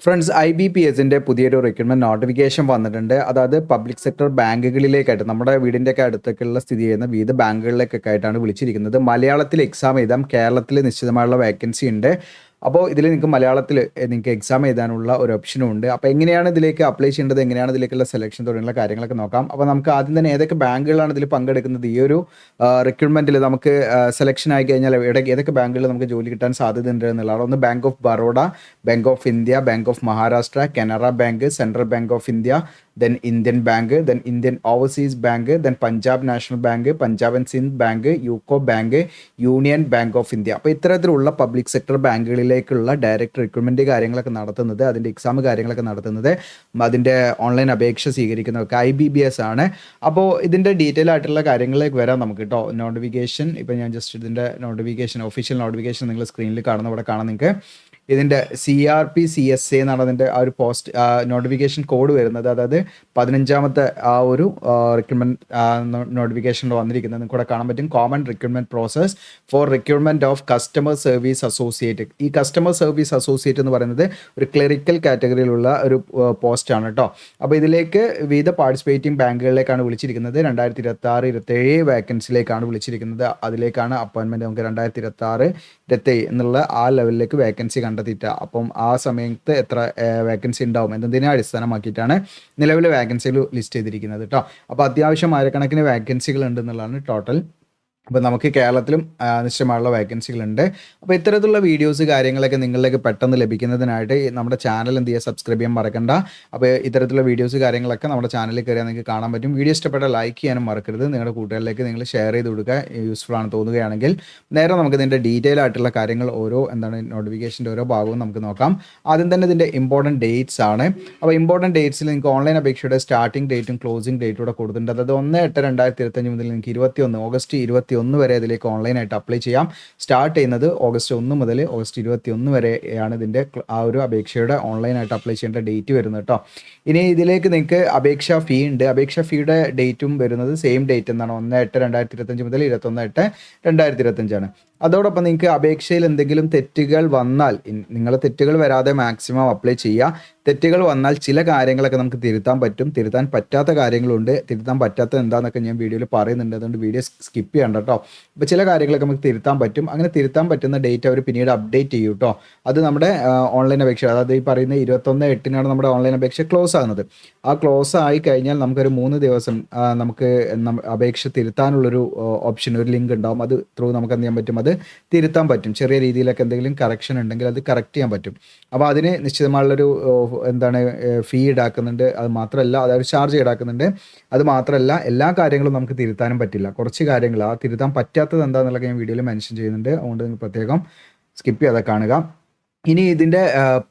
Friends IBPSന്റെ പുതിയൊരു recruitment notification വന്നിട്ടുണ്ട്. അതായത് പബ്ലിക് സെക്ടർ ബാങ്കുകളിലേക്കായിട്ട് നമ്മുടെ വീടിൻ്റെയൊക്കെ അടുത്തൊക്കെയുള്ള സ്ഥിതി ചെയ്യുന്ന വിവിധ ബാങ്കുകളിലേക്കൊക്കെ ആയിട്ടാണ് വിളിച്ചിരിക്കുന്നത്. മലയാളത്തിൽ എക്സാം എഴുതാം. കേരളത്തിൽ നിശ്ചിതമായുള്ള വേക്കൻസി ഉണ്ട്. അപ്പോൾ ഇതിൽ നിങ്ങൾക്ക് മലയാളത്തിൽ നിങ്ങൾക്ക് എക്സാം എഴുതാനുള്ള ഒരു ഓപ്ഷനും ഉണ്ട്. അപ്പോൾ എങ്ങനെയാണ് ഇതിലേക്ക് അപ്ലൈ ചെയ്യേണ്ടത്, എങ്ങനെയാണ് ഇതിലേക്കുള്ള സെലക്ഷൻ തുടങ്ങിയുള്ള കാര്യങ്ങളൊക്കെ നോക്കാം. അപ്പോൾ നമുക്ക് ആദ്യം തന്നെ ഏതൊക്കെ ബാങ്കുകളാണ് ഇതിൽ പങ്കെടുക്കുന്നത്, ഈ ഒരു റിക്രൂട്ട്മെൻറ്റിൽ നമുക്ക് സെലക്ഷൻ ആയി കഴിഞ്ഞാൽ ഏതൊക്കെ ബാങ്കുകളിൽ നമുക്ക് ജോലി കിട്ടാൻ സാധ്യതയുണ്ട് എന്നുള്ളതാണ്. ഒന്ന് bank of Baroda, bank of India, bank of Maharashtra, Canara bank, central bank of India, then Indian Bank, then Indian Overseas Bank, then Punjab National Bank, Punjab and Sindh Bank, UCO Bank, union bank of India. അപ്പോൾ ഇത്തരത്തിലുള്ള public sector ബാങ്കുകളിലേക്കുള്ള direct recruitment കാര്യങ്ങളൊക്കെ നടത്തുന്നത്, അതിൻ്റെ exam കാര്യങ്ങളൊക്കെ നടത്തുന്നത്, അതിൻ്റെ online അപേക്ഷ സ്വീകരിക്കുന്നതൊക്കെ IBPS ആണ്. അപ്പോൾ ഇതിൻ്റെ ഡീറ്റെയിൽ ആയിട്ടുള്ള കാര്യങ്ങളിലേക്ക് വരാം നമുക്ക് കേട്ടോ. നോട്ടിഫിക്കേഷൻ ഇപ്പോൾ ഞാൻ ജസ്റ്റ് ഇതിൻ്റെ നോട്ടിഫിക്കേഷൻ, ഒഫീഷ്യൽ നോട്ടിഫിക്കേഷൻ നിങ്ങൾ സ്ക്രീനിൽ കാണുന്ന ഇവിടെ കാണാം നിങ്ങൾക്ക്. ഇതിൻ്റെ CRPCSA എന്നാണ് അതിൻ്റെ ആ ഒരു പോസ്റ്റ് നോട്ടിഫിക്കേഷൻ കോഡ് വരുന്നത്. അതായത് 15ാമത്തെ ആ ഒരു റിക്രൂട്ട്മെൻറ്റ് നോട്ടിഫിക്കേഷനിൽ വന്നിരിക്കുന്നത് നിങ്ങൾക്ക് ഇവിടെ കാണാൻ പറ്റും. Common recruitment process four recruitment of customer service associate. ഈ കസ്റ്റമർ സർവീസ് അസോസിയേറ്റ് എന്ന് പറയുന്നത് ഒരു ക്ലറിക്കൽ കാറ്റഗറിയിലുള്ള ഒരു പോസ്റ്റാണ് കേട്ടോ. അപ്പോൾ ഇതിലേക്ക് വിവിധ പാർട്ടിസിപ്പേറ്റിംഗ് ബാങ്കുകളിലേക്കാണ് വിളിച്ചിരിക്കുന്നത്. 2026-27 വേക്കൻസിയിലേക്കാണ് വിളിച്ചിരിക്കുന്നത്. അതിലേക്കാണ് അപ്പോയിൻമെൻറ്റ് നമുക്ക് 2026-27 എന്നുള്ള ആ ലെവലിലേക്ക് വേക്കൻസി കണ്ടെത്തിയിട്ട്, അപ്പം ആ സമയത്ത് എത്ര വേക്കൻസി ഉണ്ടാവും എന്നതിനെ അടിസ്ഥാനമാക്കിയിട്ടാണ് നിലവിലെ വേക്കൻസികൾ ലിസ്റ്റ് ചെയ്തിരിക്കുന്നത് കേട്ടോ. അപ്പോൾ അത്യാവശ്യം ആയിരക്കണക്കിന് വേക്കൻസികൾ ഉണ്ടെന്നുള്ളതാണ് ടോട്ടൽ. അപ്പോൾ നമുക്ക് കേരളത്തിലും നിശ്ചയമായുള്ള വേക്കൻസികളുണ്ട്. അപ്പോൾ ഇത്തരത്തിലുള്ള വീഡിയോസ് കാര്യങ്ങളൊക്കെ നിങ്ങളിലേക്ക് പെട്ടെന്ന് ലഭിക്കുന്നതിനായിട്ട് നമ്മുടെ ചാനൽ എന്ത് ചെയ്യുക, സബ്സ്ക്രൈബ് ചെയ്യാൻ മറക്കണ്ട. അപ്പോൾ ഇത്തരത്തിലുള്ള വീഡിയോസ് കാര്യങ്ങളൊക്കെ നമ്മുടെ ചാനലിൽ കയറിയാൽ നിങ്ങൾക്ക് കാണാൻ പറ്റും. വീഡിയോ ഇഷ്ടപ്പെട്ട ലൈക്ക് ചെയ്യാനും മറക്കരുത്. നിങ്ങളുടെ കൂട്ടുകാരിലേക്ക് നിങ്ങൾ ഷെയർ ചെയ്ത് കൊടുക്കുക, യൂസ്ഫുൾ ആണ് തോന്നുകയാണെങ്കിൽ. നേരെ നമുക്ക് ഇതിൻ്റെ ഡീറ്റെയിൽ ആയിട്ടുള്ള കാര്യങ്ങൾ നോട്ടിഫിക്കേഷൻ്റെ ഓരോ ഭാഗവും നമുക്ക് നോക്കാം. ആദ്യം തന്നെ ഇതിൻ്റെ ഇമ്പോർട്ടൻറ്റ് ഡേറ്റ്സ് ആണ്. അപ്പോൾ ഇമ്പോർട്ടൻറ്റ് ഡേറ്റ്സിൽ നിങ്ങൾക്ക് ഓൺലൈൻ അപേക്ഷയുടെ സ്റ്റാർട്ടിംഗ് ഡേറ്റും ക്ലോസിംഗ് ഡേറ്റും കൂടെ കൊടുത്തിട്ടുണ്ട്. അതായത് 1/8/2025 മുതൽ നിങ്ങൾക്ക് ഓഗസ്റ്റ് 21 വരെ ഇതിലേക്ക് ഓൺലൈനായിട്ട് അപ്ലൈ ചെയ്യാം. സ്റ്റാർട്ട് ചെയ്യുന്നത് ഓഗസ്റ്റ് 1 മുതൽ ഓഗസ്റ്റ് 21 വരെയാണ് ഇതിൻ്റെ ആ ഒരു അപേക്ഷയുടെ ഓൺലൈനായിട്ട് അപ്ലൈ ചെയ്യേണ്ട ഡേറ്റ് വരുന്നത് കേട്ടോ. ഇനി ഇതിലേക്ക് നിങ്ങൾക്ക് അപേക്ഷാ ഫീ ഉണ്ട്. അപേക്ഷാ ഫീയുടെ ഡേറ്റും വരുന്നത് സെയിം ഡേറ്റ് എന്നാണ്, 1/8/2025 മുതൽ 21/8/2025 ആണ്. അതോടൊപ്പം നിങ്ങൾക്ക് അപേക്ഷയിൽ എന്തെങ്കിലും തെറ്റുകൾ വന്നാൽ, നിങ്ങൾ തെറ്റുകൾ വരാതെ മാക്സിമം അപ്ലൈ ചെയ്യുക. തെറ്റുകൾ വന്നാൽ ചില കാര്യങ്ങളൊക്കെ നമുക്ക് തിരുത്താൻ പറ്റും, തിരുത്താൻ പറ്റാത്ത കാര്യങ്ങളുണ്ട്. തിരുത്താൻ പറ്റാത്തത് എന്താണെന്നൊക്കെ ഞാൻ വീഡിയോയിൽ പറയുന്നുണ്ട്, അതുകൊണ്ട് വീഡിയോ സ്കിപ്പ് ചെയ്യണ്ട കേട്ടോ. അപ്പോൾ ചില കാര്യങ്ങളൊക്കെ നമുക്ക് തിരുത്താൻ പറ്റും. അങ്ങനെ തിരുത്താൻ പറ്റുന്ന ഡേറ്റ് അവർ പിന്നീട് അപ്ഡേറ്റ് ചെയ്യും കേട്ടോ. അത് നമ്മുടെ ഓൺലൈൻ അപേക്ഷ, അതായത് ഈ പറയുന്ന 21/8 നമ്മുടെ ഓൺലൈൻ അപേക്ഷ ക്ലോസ് ആകുന്നത്. ആ ക്ലോസ് ആയി കഴിഞ്ഞാൽ നമുക്കൊരു 3 ദിവസം നമുക്ക് അപേക്ഷ തിരുത്താനുള്ളൊരു ഓപ്ഷൻ, ഒരു ലിങ്ക് ഉണ്ടാവും. അത് ത്രൂ നമുക്ക് എന്ത് ചെയ്യാൻ പറ്റും, അത് തിരുത്താൻ പറ്റും. ചെറിയ രീതിയിലൊക്കെ എന്തെങ്കിലും കറക്ഷൻ ഉണ്ടെങ്കിൽ അത് കറക്റ്റ് ചെയ്യാൻ പറ്റും. അപ്പോൾ അതിന് നിശ്ചിതമായുള്ളൊരു ഫീ ഈടാക്കുന്നുണ്ട്. അത് മാത്രമല്ല, അതായത് ചാർജ് ഈടാക്കുന്നുണ്ട്. അത് മാത്രമല്ല, എല്ലാ കാര്യങ്ങളും നമുക്ക് തിരുത്താനും പറ്റില്ല. കുറച്ച് കാര്യങ്ങൾ, ആ തിരുത്താൻ പറ്റാത്തത് എന്താണെന്നുള്ളത് ഞാൻ വീഡിയോയിൽ മെൻഷൻ ചെയ്യുന്നുണ്ട്. അതുകൊണ്ട് നിങ്ങൾ പ്രത്യേകം സ്കിപ്പ് ചെയ്യാതെ കാണുക. ഇനി ഇതിൻ്റെ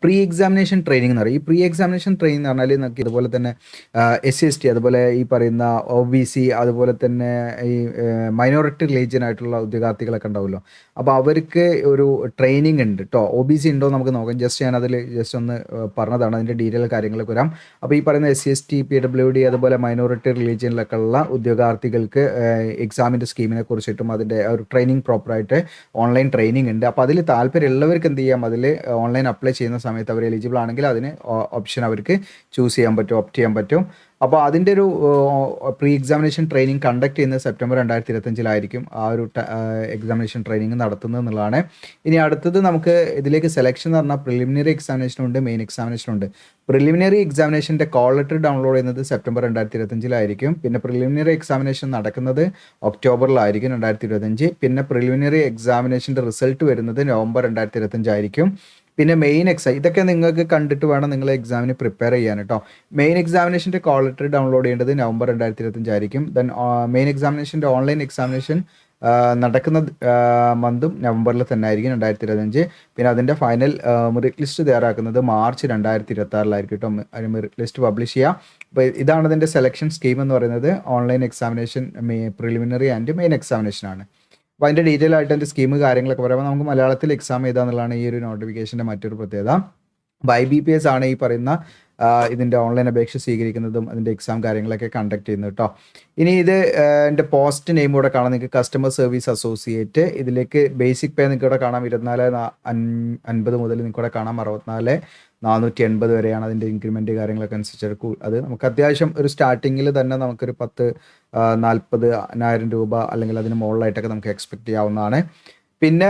പ്രീ എക്സാമിനേഷൻ ട്രെയിനിങ് എന്ന് പറയും. ഈ പ്രീ എക്സാമിനേഷൻ ട്രെയിനിങ് എന്ന് പറഞ്ഞാൽ നമുക്ക് ഇതുപോലെ തന്നെ SC/ST, അതുപോലെ ഈ പറയുന്ന OBC, അതുപോലെ തന്നെ ഈ മൈനോറിറ്റി റിലീജിയൻ ആയിട്ടുള്ള ഉദ്യോഗാർത്ഥികളൊക്കെ ഉണ്ടാവുമല്ലോ. അപ്പോൾ അവർക്ക് ഒരു ട്രെയിനിങ് ഉണ്ട് കേട്ടോ. OBC ഉണ്ടോ നമുക്ക് നോക്കാം. ജസ്റ്റ് ഞാൻ അതിൽ ജസ്റ്റ് ഒന്ന് പറഞ്ഞതാണ്, അതിൻ്റെ ഡീറ്റെയിൽ കാര്യങ്ങളൊക്കെ വരാം. അപ്പോൾ ഈ പറയുന്ന SC/ST, PWD, അതുപോലെ മൈനോറിറ്റി റിലീജിയനിലൊക്കെ ഉള്ള ഉദ്യോഗാർത്ഥികൾക്ക് എക്സാമിൻ്റെ സ്കീമിനെ കുറിച്ചിട്ടും അതിൻ്റെ ഒരു ട്രെയിനിങ് പ്രോപ്പറായിട്ട് ഓൺലൈൻ ട്രെയിനിങ് ഉണ്ട്. അപ്പോൾ അതിൽ താല്പര്യമുള്ളവർക്ക് എന്ത് ചെയ്യാം, അതിൽ ഓൺലൈൻ അപ്ലൈ ചെയ്യുന്ന സമയത്ത് അവർ എലിജിബിൾ ആണെങ്കിൽ അതിന് ഓപ്ഷൻ അവർക്ക് ചൂസ് ചെയ്യാൻ പറ്റും, ഓപ്റ്റ് ചെയ്യാൻ പറ്റും. അപ്പോൾ അതിൻ്റെ ഒരു പ്രീ എക്സാമിനേഷൻ ട്രെയിനിങ് കണ്ടക്ട് ചെയ്യുന്നത് സെപ്റ്റംബർ 2025 ആ ഒരു എക്സാമിനേഷൻ ട്രെയിനിങ് നടത്തുന്നത് എന്നുള്ളതാണ്. ഇനി അടുത്തത് നമുക്ക് ഇതിലേക്ക് സെലക്ഷൻ എന്ന് പറഞ്ഞാൽ പ്രിലിമിനറി എക്സാമിനേഷനുണ്ട്, മെയിൻ എക്സാമിനേഷനുണ്ട്. പ്രിലിമിനറി എക്സാമിനേഷൻ്റെ കോൾ ലെറ്റർ ഡൗൺലോഡ് ചെയ്യുന്നത് സെപ്റ്റംബർ 2025 പിന്നെ പ്രിലിമിനറി എക്സാമിനേഷൻ നടക്കുന്നത് ഒക്ടോബറിലായിരിക്കും 2025. പിന്നെ പ്രിലിമിനറി എക്സാമിനേഷൻ്റെ റിസൾട്ട് വരുന്നത് നവംബർ 2025 പിന്നെ മെയിൻ ഇതൊക്കെ നിങ്ങൾക്ക് കണ്ടിട്ട് വേണം നിങ്ങൾ എക്സാമിന് പ്രിപ്പയർ ചെയ്യാൻ കേട്ടോ. മെയിൻ എക്സാമിനേഷൻ്റെ കോൾ ലെറ്റർ ഡൗൺലോഡ് ചെയ്യേണ്ടത് നവംബർ 2025 ദെൻ മെയിൻ എക്സാമിനേഷൻ്റെ ഓൺലൈൻ എക്സാമിനേഷൻ നടക്കുന്ന മന്തും നവംബറിൽ തന്നെ ആയിരിക്കും 2025. പിന്നെ അതിൻ്റെ ഫൈനൽ മെറിറ്റ് ലിസ്റ്റ് തയ്യാറാക്കുന്നത് മാർച്ച് 2026 കേട്ടോ. അതിന് മെറിറ്റ് ലിസ്റ്റ് പബ്ലിഷ് ചെയ്യുക. അപ്പോൾ ഇതാണ് ഇതിൻ്റെ സെലക്ഷൻ സ്കീം എന്ന് പറയുന്നത്. Online examination, preliminary and main എക്സാമിനേഷനാണ്. അപ്പോൾ അതിൻ്റെ ഡീറ്റെയിൽ ആയിട്ട് അതിൻ്റെ സ്കീം കാര്യങ്ങളൊക്കെ പറയുമ്പോൾ നമുക്ക് മലയാളത്തിൽ എക്സാം എഴുതാന്നുള്ളതാണ് ഈ ഒരു നോട്ടിഫിക്കേഷൻ്റെ മറ്റൊരു പ്രത്യേകത. IBPS ആണ് ഈ പറയുന്ന ഇതിൻ്റെ ഓൺലൈൻ അപേക്ഷ സ്വീകരിക്കുന്നതും അതിൻ്റെ എക്സാം കാര്യങ്ങളൊക്കെ കണ്ടക്ട് ചെയ്യുന്നത് കേട്ടോ. ഇനി ഇത് എൻ്റെ പോസ്റ്റ് നെയിം കൂടെ കാണാം നിങ്ങൾക്ക്, കസ്റ്റമർ സർവീസ് അസോസിയേറ്റ്. ഇതിലേക്ക് ബേസിക് പേ നിങ്ങൾക്ക് ഇവിടെ കാണാം 24,50 മുതൽ നിങ്ങൾക്ക് ഇവിടെ കാണാം 64,480 വരെയാണ് അതിൻ്റെ ഇൻക്രിമെൻറ്റ് കാര്യങ്ങളൊക്കെ അനുസരിച്ച്. അത് നമുക്ക് അത്യാവശ്യം ഒരു സ്റ്റാർട്ടിങ്ങിൽ തന്നെ നമുക്കൊരു 40,000 രൂപ അല്ലെങ്കിൽ അതിന് മുകളിലായിട്ടൊക്കെ നമുക്ക് എക്സ്പെക്ട് ചെയ്യാവുന്നതാണ്. പിന്നെ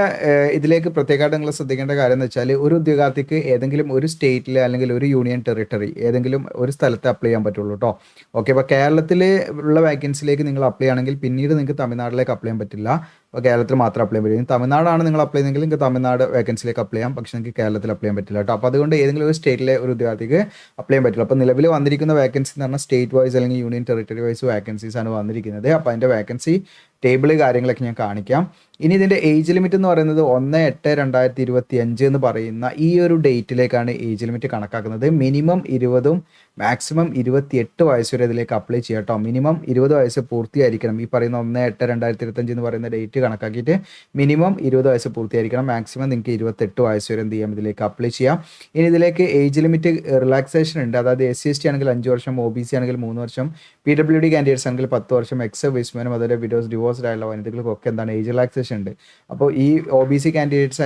ഇതിലേക്ക് പ്രത്യേകമായിട്ട് നിങ്ങൾ ശ്രദ്ധിക്കേണ്ട കാര്യം എന്ന് വെച്ചാൽ, ഒരു ഉദ്യോഗാർത്ഥിക്ക് ഏതെങ്കിലും ഒരു സ്റ്റേറ്റിൽ അല്ലെങ്കിൽ ഒരു യൂണിയൻ ടെറിട്ടറി ഏതെങ്കിലും ഒരു സ്ഥലത്ത് അപ്ലൈ ചെയ്യാൻ പറ്റുള്ളൂ കേട്ടോ. ഓക്കെ, അപ്പോൾ കേരളത്തിൽ ഉള്ള വാക്കൻസിലേക്ക് നിങ്ങൾ അപ്ലൈ ആണെങ്കിൽ പിന്നീട് നിങ്ങൾക്ക് തമിഴ്നാട്ടിലേക്ക് അപ്ലൈ ചെയ്യാൻ പറ്റില്ല. അപ്പോൾ കേരളത്തിൽ മാത്രം അപ്ലൈ ചെയ്യാൻ പറ്റും. തമിഴ്നാടാണ് നിങ്ങൾ അപ്ലൈ ചെയ്യുന്നതെങ്കിൽ നിങ്ങൾക്ക് തമിഴ്നാട് വേക്കൻസിലേക്ക് അപ്ലൈ ചെയ്യാം, പക്ഷേ നിങ്ങൾക്ക് കേരളത്തിൽ അപ്ലൈ ചെയ്യാൻ പറ്റില്ല കേട്ടോ. അപ്പോൾ അതുകൊണ്ട് ഏതെങ്കിലും ഒരു സ്റ്റേറ്റിലെ ഒരു ഉദ്യോഗാർത്ഥിക്ക് അപ്ലൈ ചെയ്യാൻ പറ്റില്ല. അപ്പോൾ നിലവിൽ വന്നിരിക്കുന്ന വേക്കൻസി എന്ന് പറഞ്ഞാൽ സ്റ്റേറ്റ് വൈസ് അല്ലെങ്കിൽ യൂണിയൻ ടെറിട്ടറി വൈസ് വേക്കൻസീസ് ആണ് വന്നിരിക്കുന്നത്. അപ്പോൾ അതിൻ്റെ വേക്കൻസി ടേബിൾ കാര്യങ്ങളൊക്കെ ഞാൻ കാണിക്കാം. ഇനി ഇതിൻ്റെ ഏജ് ലിമിറ്റ് എന്ന് പറയുന്നത് 1/8/2025 എന്ന് പറയുന്ന ഈ ഒരു ഡേറ്റിലേക്കാണ് ഏജ് ലിമിറ്റ് കണക്കാക്കുന്നത്. മിനിമം 20 മാക്സിമം 28 വയസ്സ് വരെ ഇതിലേക്ക് അപ്ലൈ ചെയ്യാം കേട്ടോ. മിനിമം 20 വയസ്സ് പൂർത്തിയായിരിക്കണം. ഈ പറയുന്ന 1/8/2025 എന്ന് പറയുന്ന ഡേറ്റ് കണക്കാക്കിയിട്ട് മിനിമം 20 വയസ്സ് പൂർത്തിയായിരിക്കണം. മാക്സിമം നിങ്ങൾക്ക് 28 വയസ്സ് വരെ എന്ത് ചെയ്യാം, ഇതിലേക്ക് അപ്ലൈ ചെയ്യാം. ഇനി ഇതിലേക്ക് ഏജ് ലിമിറ്റ് റിലാക്സേഷൻ ഉണ്ട്. അതായത് SC/ST ആണെങ്കിൽ 5 വർഷം, OBC ആണെങ്കിൽ 3 വർഷം, PWD കാൻഡിഡേറ്റ്സ് ആണെങ്കിൽ 10 വർഷം, എക്സ് സർവീസ്മാനും അതുപോലെ വിഡോസ് ഡിവോഴ്സ്ഡ് ആയുള്ള വനിതകൾക്കൊക്കെ എന്താണ് ഏജ് റിലാക്സേഷൻ ഉണ്ട്. അപ്പോൾ ഈ OBC കാൻഡിഡേറ്റ്സ്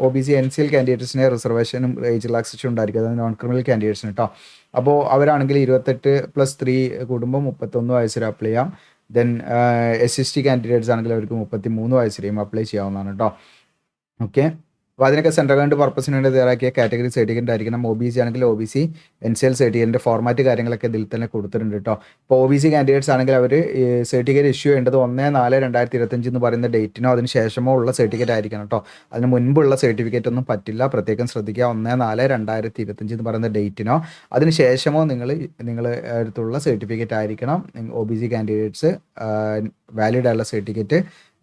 OBC NCL കാൻഡിഡേറ്റ്സിന് റിസർവേഷനും ഏജ് റിലാക്സേഷൻ ഉണ്ടായിരിക്കും. അതായത് നോൺ ക്രിമിനൽ കാൻഡിഡേറ്റ്സിന് കേട്ടോ. അപ്പോൾ അവരാണെങ്കിൽ 28+3 കൂടുമ്പോൾ 31 വയസ്സ് വരെ അപ്ലൈ ചെയ്യാം. ദെൻ SC/ST കാൻഡിഡേറ്റ്സ് ആണെങ്കിൽ അവർക്ക് 33 വയസ്സ് വരെയും അപ്ലൈ ചെയ്യാവുന്നതാണ് കേട്ടോ. ഓക്കെ, അപ്പോൾ അതിനൊക്കെ സെൻട്രൽ ഗവൺമെൻറ് പർപ്പസിന് വേണ്ടി തയ്യാറാക്കിയ കാറ്റഗറി സർട്ടിഫിക്കറ്റ് ആയിരിക്കണം. OBC ആണെങ്കിൽ OBC NCL സർട്ടിഫിക്കറ്റിൻ്റെ ഫോർമാറ്റ് കാര്യങ്ങളൊക്കെ ഇതിൽ തന്നെ കൊടുത്തിട്ടുണ്ട് കേട്ടോ. ഇപ്പോൾ OBC കാൻഡിഡേറ്റ്സ് ആണെങ്കിൽ അവർ സർട്ടിഫിക്കറ്റ് ഇഷ്യൂ ചെയ്യേണ്ടത് 1/4/2025 എന്ന് പറയുന്ന ഡേറ്റിനോ അതിന് ശേഷമോ ഉള്ള സർട്ടിഫിക്കറ്റ് ആയിരിക്കണം കേട്ടോ. അതിന് മുൻപുള്ള സർട്ടിഫിക്കറ്റ് ഒന്നും പറ്റില്ല, പ്രത്യേകം ശ്രദ്ധിക്കുക. 1/4/2025 എന്ന് പറയുന്ന ഡേറ്റിനോ അതിന് ശേഷമോ നിങ്ങളുടെ അടുത്തുള്ള സർട്ടിഫിക്കറ്റ് ആയിരിക്കണം OBC കാൻഡിഡേറ്റ്സ് വാലിഡ് ആയുള്ള സർട്ടിഫിക്കറ്റ്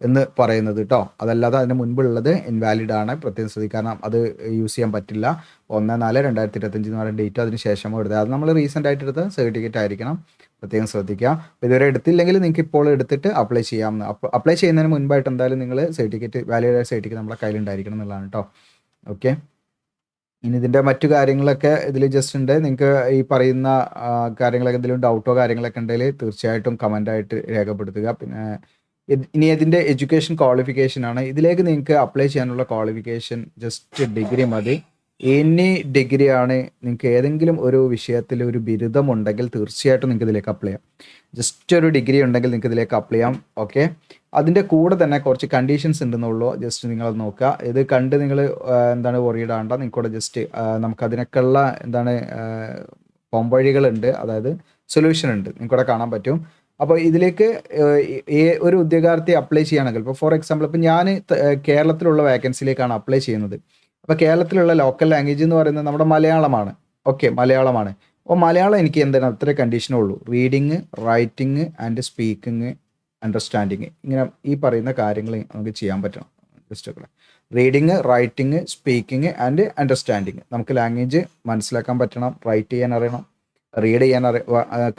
എന്ന് പറയുന്നത് കേട്ടോ. അതല്ലാതെ അതിന് മുൻപുള്ളത് ഇൻവാലിഡ് ആണ്, പ്രത്യേകം ശ്രദ്ധിക്കുക. കാരണം അത് യൂസ് ചെയ്യാൻ പറ്റില്ല. 1/4/2025 എന്ന് പറയുന്ന ഡേറ്റ് അതിന് ശേഷമോ എടുത്തത്, അത് നമ്മൾ റീസെൻ്റ് ആയിട്ട് എടുത്ത സർട്ടിഫിക്കറ്റ് ആയിരിക്കണം, പ്രത്യേകം ശ്രദ്ധിക്കുക. അപ്പോൾ ഇതുവരെ എടുത്തില്ലെങ്കിൽ നിങ്ങൾക്ക് ഇപ്പോൾ എടുത്തിട്ട് അപ്ലൈ ചെയ്യാവുന്ന. അപ്ലൈ ചെയ്യുന്നതിന് മുൻപായിട്ട് എന്തായാലും നിങ്ങൾ സർട്ടിഫിക്കറ്റ് വാലിഡ് ആയ സർട്ടിഫിക്കറ്റ് നമ്മുടെ കയ്യിലുണ്ടായിരിക്കണം എന്നുള്ളതാണ് കേട്ടോ. ഓക്കെ, ഇനി ഇതിൻ്റെ മറ്റു കാര്യങ്ങളൊക്കെ ഇതിൽ ജസ്റ്റ് ഉണ്ട്. നിങ്ങൾക്ക് ഈ പറയുന്ന കാര്യങ്ങളൊക്കെ എന്തെങ്കിലും ഡൗട്ടോ കാര്യങ്ങളൊക്കെ ഉണ്ടെങ്കിൽ തീർച്ചയായിട്ടും കമൻ്റായിട്ട് രേഖപ്പെടുത്തുക. പിന്നെ ഇനി ഇതിൻ്റെ എഡ്യൂക്കേഷൻ ക്വാളിഫിക്കേഷൻ ആണ്. ഇതിലേക്ക് നിങ്ങൾക്ക് അപ്ലൈ ചെയ്യാനുള്ള ക്വാളിഫിക്കേഷൻ ജസ്റ്റ് ഡിഗ്രി മതി. എനി ഡിഗ്രി ആണ്. നിങ്ങൾക്ക് ഏതെങ്കിലും ഒരു വിഷയത്തിൽ ഒരു ബിരുദമുണ്ടെങ്കിൽ തീർച്ചയായിട്ടും നിങ്ങൾക്ക് ഇതിലേക്ക് അപ്ലൈ ചെയ്യാം. ജസ്റ്റ് ഒരു ഡിഗ്രി ഉണ്ടെങ്കിൽ നിങ്ങൾക്ക് ഇതിലേക്ക് അപ്ലൈ ചെയ്യാം. ഓക്കെ, അതിൻ്റെ കൂടെ തന്നെ കുറച്ച് കണ്ടീഷൻസ് ഉണ്ടെന്നുള്ളൂ. ജസ്റ്റ് നിങ്ങളത് നോക്കുക. ഇത് കണ്ട് നിങ്ങൾ എന്താണ് വറിയിടാണ്ട. നിങ്ങൾക്കൂടെ ജസ്റ്റ് നമുക്കതിനൊക്കെയുള്ള എന്താണ് പോംവഴികളുണ്ട്, അതായത് സൊല്യൂഷൻ ഉണ്ട്, നിങ്ങൾക്കൂടെ കാണാൻ പറ്റും. അപ്പോൾ ഇതിലേക്ക് ഒരു ഉദ്യോഗാർത്ഥി അപ്ലൈ ചെയ്യുകയാണെങ്കിൽ, ഇപ്പോൾ ഫോർ എക്സാമ്പിൾ ഇപ്പോൾ ഞാൻ കേരളത്തിലുള്ള വാക്കൻസിയിലേക്കാണ് അപ്ലൈ ചെയ്യുന്നത്. അപ്പോൾ കേരളത്തിലുള്ള ലോക്കൽ ലാംഗ്വേജ് എന്ന് പറയുന്നത് നമ്മുടെ മലയാളമാണ്. ഓക്കെ, മലയാളമാണ്. അപ്പോൾ മലയാളം എനിക്ക് എന്താണ് അത്ര കണ്ടീഷനേ ഉള്ളൂ. Reading, writing and speaking, understanding, ഇങ്ങനെ ഈ പറയുന്ന കാര്യങ്ങൾ നമുക്ക് ചെയ്യാൻ പറ്റണം. Just reading, writing, speaking and understanding. നമുക്ക് ലാംഗ്വേജ് മനസ്സിലാക്കാൻ പറ്റണം, റൈറ്റ് ചെയ്യാൻ അറിയണം, റീഡ് ചെയ്യാൻ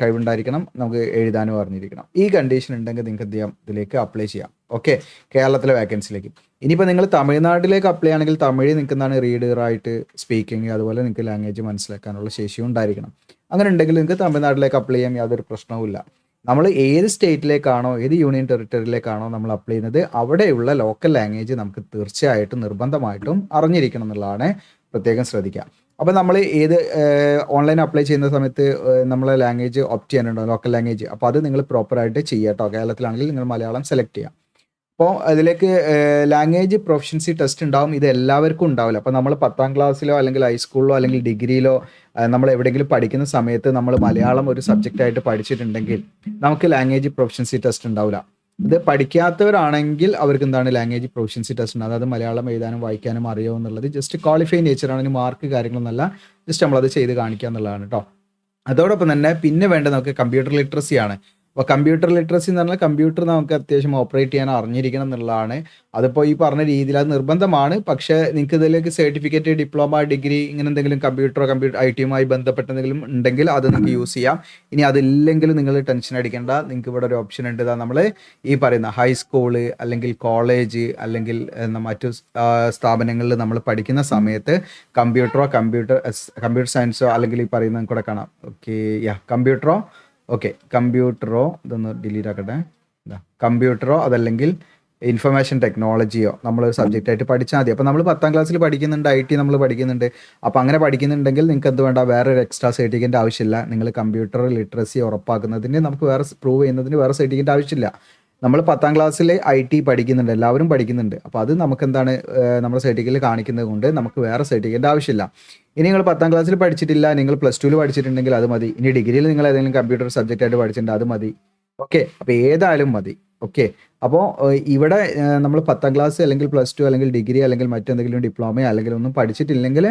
കഴിവുണ്ടായിരിക്കണം, നമുക്ക് എഴുതാനും അറിഞ്ഞിരിക്കണം. ഈ കണ്ടീഷൻ ഉണ്ടെങ്കിൽ നിങ്ങൾക്ക് എന്ത് ചെയ്യാം, ഇതിലേക്ക് അപ്ലൈ ചെയ്യാം. ഓക്കെ, കേരളത്തിലെ വാക്കൻസിലേക്ക്. ഇനിയിപ്പോൾ നിങ്ങൾ തമിഴ്നാട്ടിലേക്ക് അപ്ലൈ ആണെങ്കിൽ തമിഴ് നിൽക്കുന്നതാണ് റീഡ്, റൈറ്റ്, സ്പീക്കിംഗ്, അതുപോലെ നിങ്ങൾക്ക് ലാംഗ്വേജ് മനസ്സിലാക്കാനുള്ള ശേഷിയും ഉണ്ടായിരിക്കണം. അങ്ങനെ ഉണ്ടെങ്കിൽ നിങ്ങൾക്ക് തമിഴ്നാട്ടിലേക്ക് അപ്ലൈ ചെയ്യാൻ യാതൊരു പ്രശ്നവുമില്ല. നമ്മൾ ഏത് സ്റ്റേറ്റിലേക്കാണോ ഏത് യൂണിയൻ ടെറിട്ടറിയിലേക്കാണോ നമ്മൾ അപ്ലൈ ചെയ്യുന്നത് അവിടെയുള്ള ലോക്കൽ ലാംഗ്വേജ് നമുക്ക് തീർച്ചയായിട്ടും നിർബന്ധമായിട്ടും അറിഞ്ഞിരിക്കണം എന്നുള്ളതാണ്, പ്രത്യേകം ശ്രദ്ധിക്കുക. അപ്പോൾ നമ്മൾ ഏത് ഓൺലൈൻ അപ്ലൈ ചെയ്യുന്ന സമയത്ത് നമ്മളെ ലാംഗ്വേജ് ഓപ്റ്റ് ചെയ്യാനുണ്ടോ, ലോക്കൽ ലാംഗ്വേജ്. അപ്പോൾ അത് നിങ്ങൾ പ്രോപ്പറായിട്ട് ചെയ്യുക കേട്ടോ. കേരളത്തിലാണെങ്കിൽ നിങ്ങൾ മലയാളം സെലക്ട് ചെയ്യാം. അപ്പോൾ അതിലേക്ക് ലാംഗ്വേജ് പ്രൊഫഷൻസി ടെസ്റ്റ് ഉണ്ടാവും. ഇത് എല്ലാവർക്കും ഉണ്ടാവില്ല. അപ്പോൾ നമ്മൾ 10ാം ക്ലാസ്സിലോ അല്ലെങ്കിൽ ഹൈസ്കൂളിലോ അല്ലെങ്കിൽ ഡിഗ്രിയിലോ നമ്മൾ എവിടെയെങ്കിലും പഠിക്കുന്ന സമയത്ത് നമ്മൾ മലയാളം ഒരു സബ്ജക്റ്റായിട്ട് പഠിച്ചിട്ടുണ്ടെങ്കിൽ നമുക്ക് ലാംഗ്വേജ് പ്രൊഫഷൻസി ടെസ്റ്റ് ഉണ്ടാവില്ല. ഇത് പഠിക്കാത്തവരാണെങ്കിൽ അവർക്ക് എന്താണ് ലാംഗ്വേജ് പ്രൊഫഷൻസി ടെസ്റ്റ് ഉണ്ട്. അതായത് മലയാളം എഴുതാനും വായിക്കാനും അറിയുമോ എന്നുള്ളത് ജസ്റ്റ് ക്വാളിഫൈ നേച്ചറാണ്, മാർക്ക് കാര്യങ്ങളൊന്നല്ല, ജസ്റ്റ് നമ്മളത് ചെയ്ത് കാണിക്കുക എന്നുള്ളതാണ് കേട്ടോ. അതോടൊപ്പം തന്നെ പിന്നെ വേണ്ടത് നമുക്ക് കമ്പ്യൂട്ടർ ലിറ്ററസി ആണ്. അപ്പോൾ കമ്പ്യൂട്ടർ ലിറ്ററസി എന്ന് പറഞ്ഞാൽ കമ്പ്യൂട്ടർ നമുക്ക് അത്യാവശ്യം ഓപ്പറേറ്റ് ചെയ്യാൻ അറിഞ്ഞിരിക്കണം എന്നുള്ളതാണ്. അതിപ്പോൾ ഈ പറഞ്ഞ രീതിയിൽ അത് നിർബന്ധമാണ്. പക്ഷേ നിങ്ങൾക്ക് ഇതിലേക്ക് സർട്ടിഫിക്കറ്റ്, ഡിപ്ലോമ, ഡിഗ്രി ഇങ്ങനെ എന്തെങ്കിലും കമ്പ്യൂട്ടർ ഐ ടിയുമായി ബന്ധപ്പെട്ട എന്തെങ്കിലും ഉണ്ടെങ്കിൽ അത് നിങ്ങൾക്ക് യൂസ് ചെയ്യാം. ഇനി അതില്ലെങ്കിൽ നിങ്ങൾ ടെൻഷൻ അടിക്കേണ്ട. നിങ്ങൾക്ക് ഇവിടെ ഒരു ഓപ്ഷൻ ഉണ്ട്. നമ്മൾ ഈ പറയുന്ന ഹൈസ്കൂള് അല്ലെങ്കിൽ കോളേജ് അല്ലെങ്കിൽ മറ്റു സ്ഥാപനങ്ങളിൽ നമ്മൾ പഠിക്കുന്ന സമയത്ത് കമ്പ്യൂട്ടർ സയൻസോ അല്ലെങ്കിൽ ഈ പറയുന്ന കൂടെ കാണാം. ഓക്കെ, കമ്പ്യൂട്ടറോ ഇതൊന്ന് ഡിലീറ്റ് ആക്കട്ടെ. കമ്പ്യൂട്ടറോ അതല്ലെങ്കിൽ ഇൻഫർമേഷൻ ടെക്നോളജിയോ നമ്മളൊരു സബ്ജക്റ്റായിട്ട് പഠിച്ചാൽ മതി. അപ്പോൾ നമ്മൾ 10ാം ക്ലാസ്സിൽ പഠിക്കുന്നുണ്ട്, IT നമ്മൾ പഠിക്കുന്നുണ്ട്. അപ്പോൾ അങ്ങനെ പഠിക്കുന്നുണ്ടെങ്കിൽ നിങ്ങൾക്ക് എന്ത് വേണ്ട, വേറെ ഒരു എക്സ്ട്രാ സർട്ടിഫിക്കറ്റ് ആവശ്യമില്ല. നിങ്ങൾ കമ്പ്യൂട്ടർ ലിറ്ററസി ഉറപ്പാക്കുന്നതിന് നമുക്ക് വേറെ പ്രൂവ് ചെയ്യുന്നതിന് വേറെ സർട്ടിഫിക്കറ്റ് ആവശ്യമില്ല. നമ്മൾ 10ാം ക്ലാസ്സിൽ IT പഠിക്കുന്നുണ്ട്, എല്ലാവരും പഠിക്കുന്നുണ്ട്. അപ്പോൾ അത് നമുക്ക് എന്താണ് നമ്മുടെ സർട്ടിഫിക്കറ്റിൽ കാണിക്കുന്നത് കൊണ്ട് നമുക്ക് വേറെ സർട്ടിഫിക്കറ്റ് ആവശ്യമില്ല. ഇനി നിങ്ങൾ 10ാം ക്ലാസ്സിൽ പഠിച്ചിട്ടില്ല, നിങ്ങൾ +2 പഠിച്ചിട്ടുണ്ടെങ്കിൽ അത് മതി. ഇനി ഡിഗ്രിയിൽ നിങ്ങൾ ഏതെങ്കിലും കമ്പ്യൂട്ടർ സബ്ജക്റ്റായിട്ട് പഠിച്ചിട്ടുണ്ട്, അത് മതി. ഓക്കെ, അപ്പോൾ ഏതായാലും മതി. ഓക്കെ, അപ്പോൾ ഇവിടെ നമ്മൾ 10ാം ക്ലാസ് അല്ലെങ്കിൽ +2 അല്ലെങ്കിൽ ഡിഗ്രി അല്ലെങ്കിൽ മറ്റെന്തെങ്കിലും ഡിപ്ലോമയോ അല്ലെങ്കിൽ ഒന്നും പഠിച്ചിട്ടില്ലെങ്കിൽ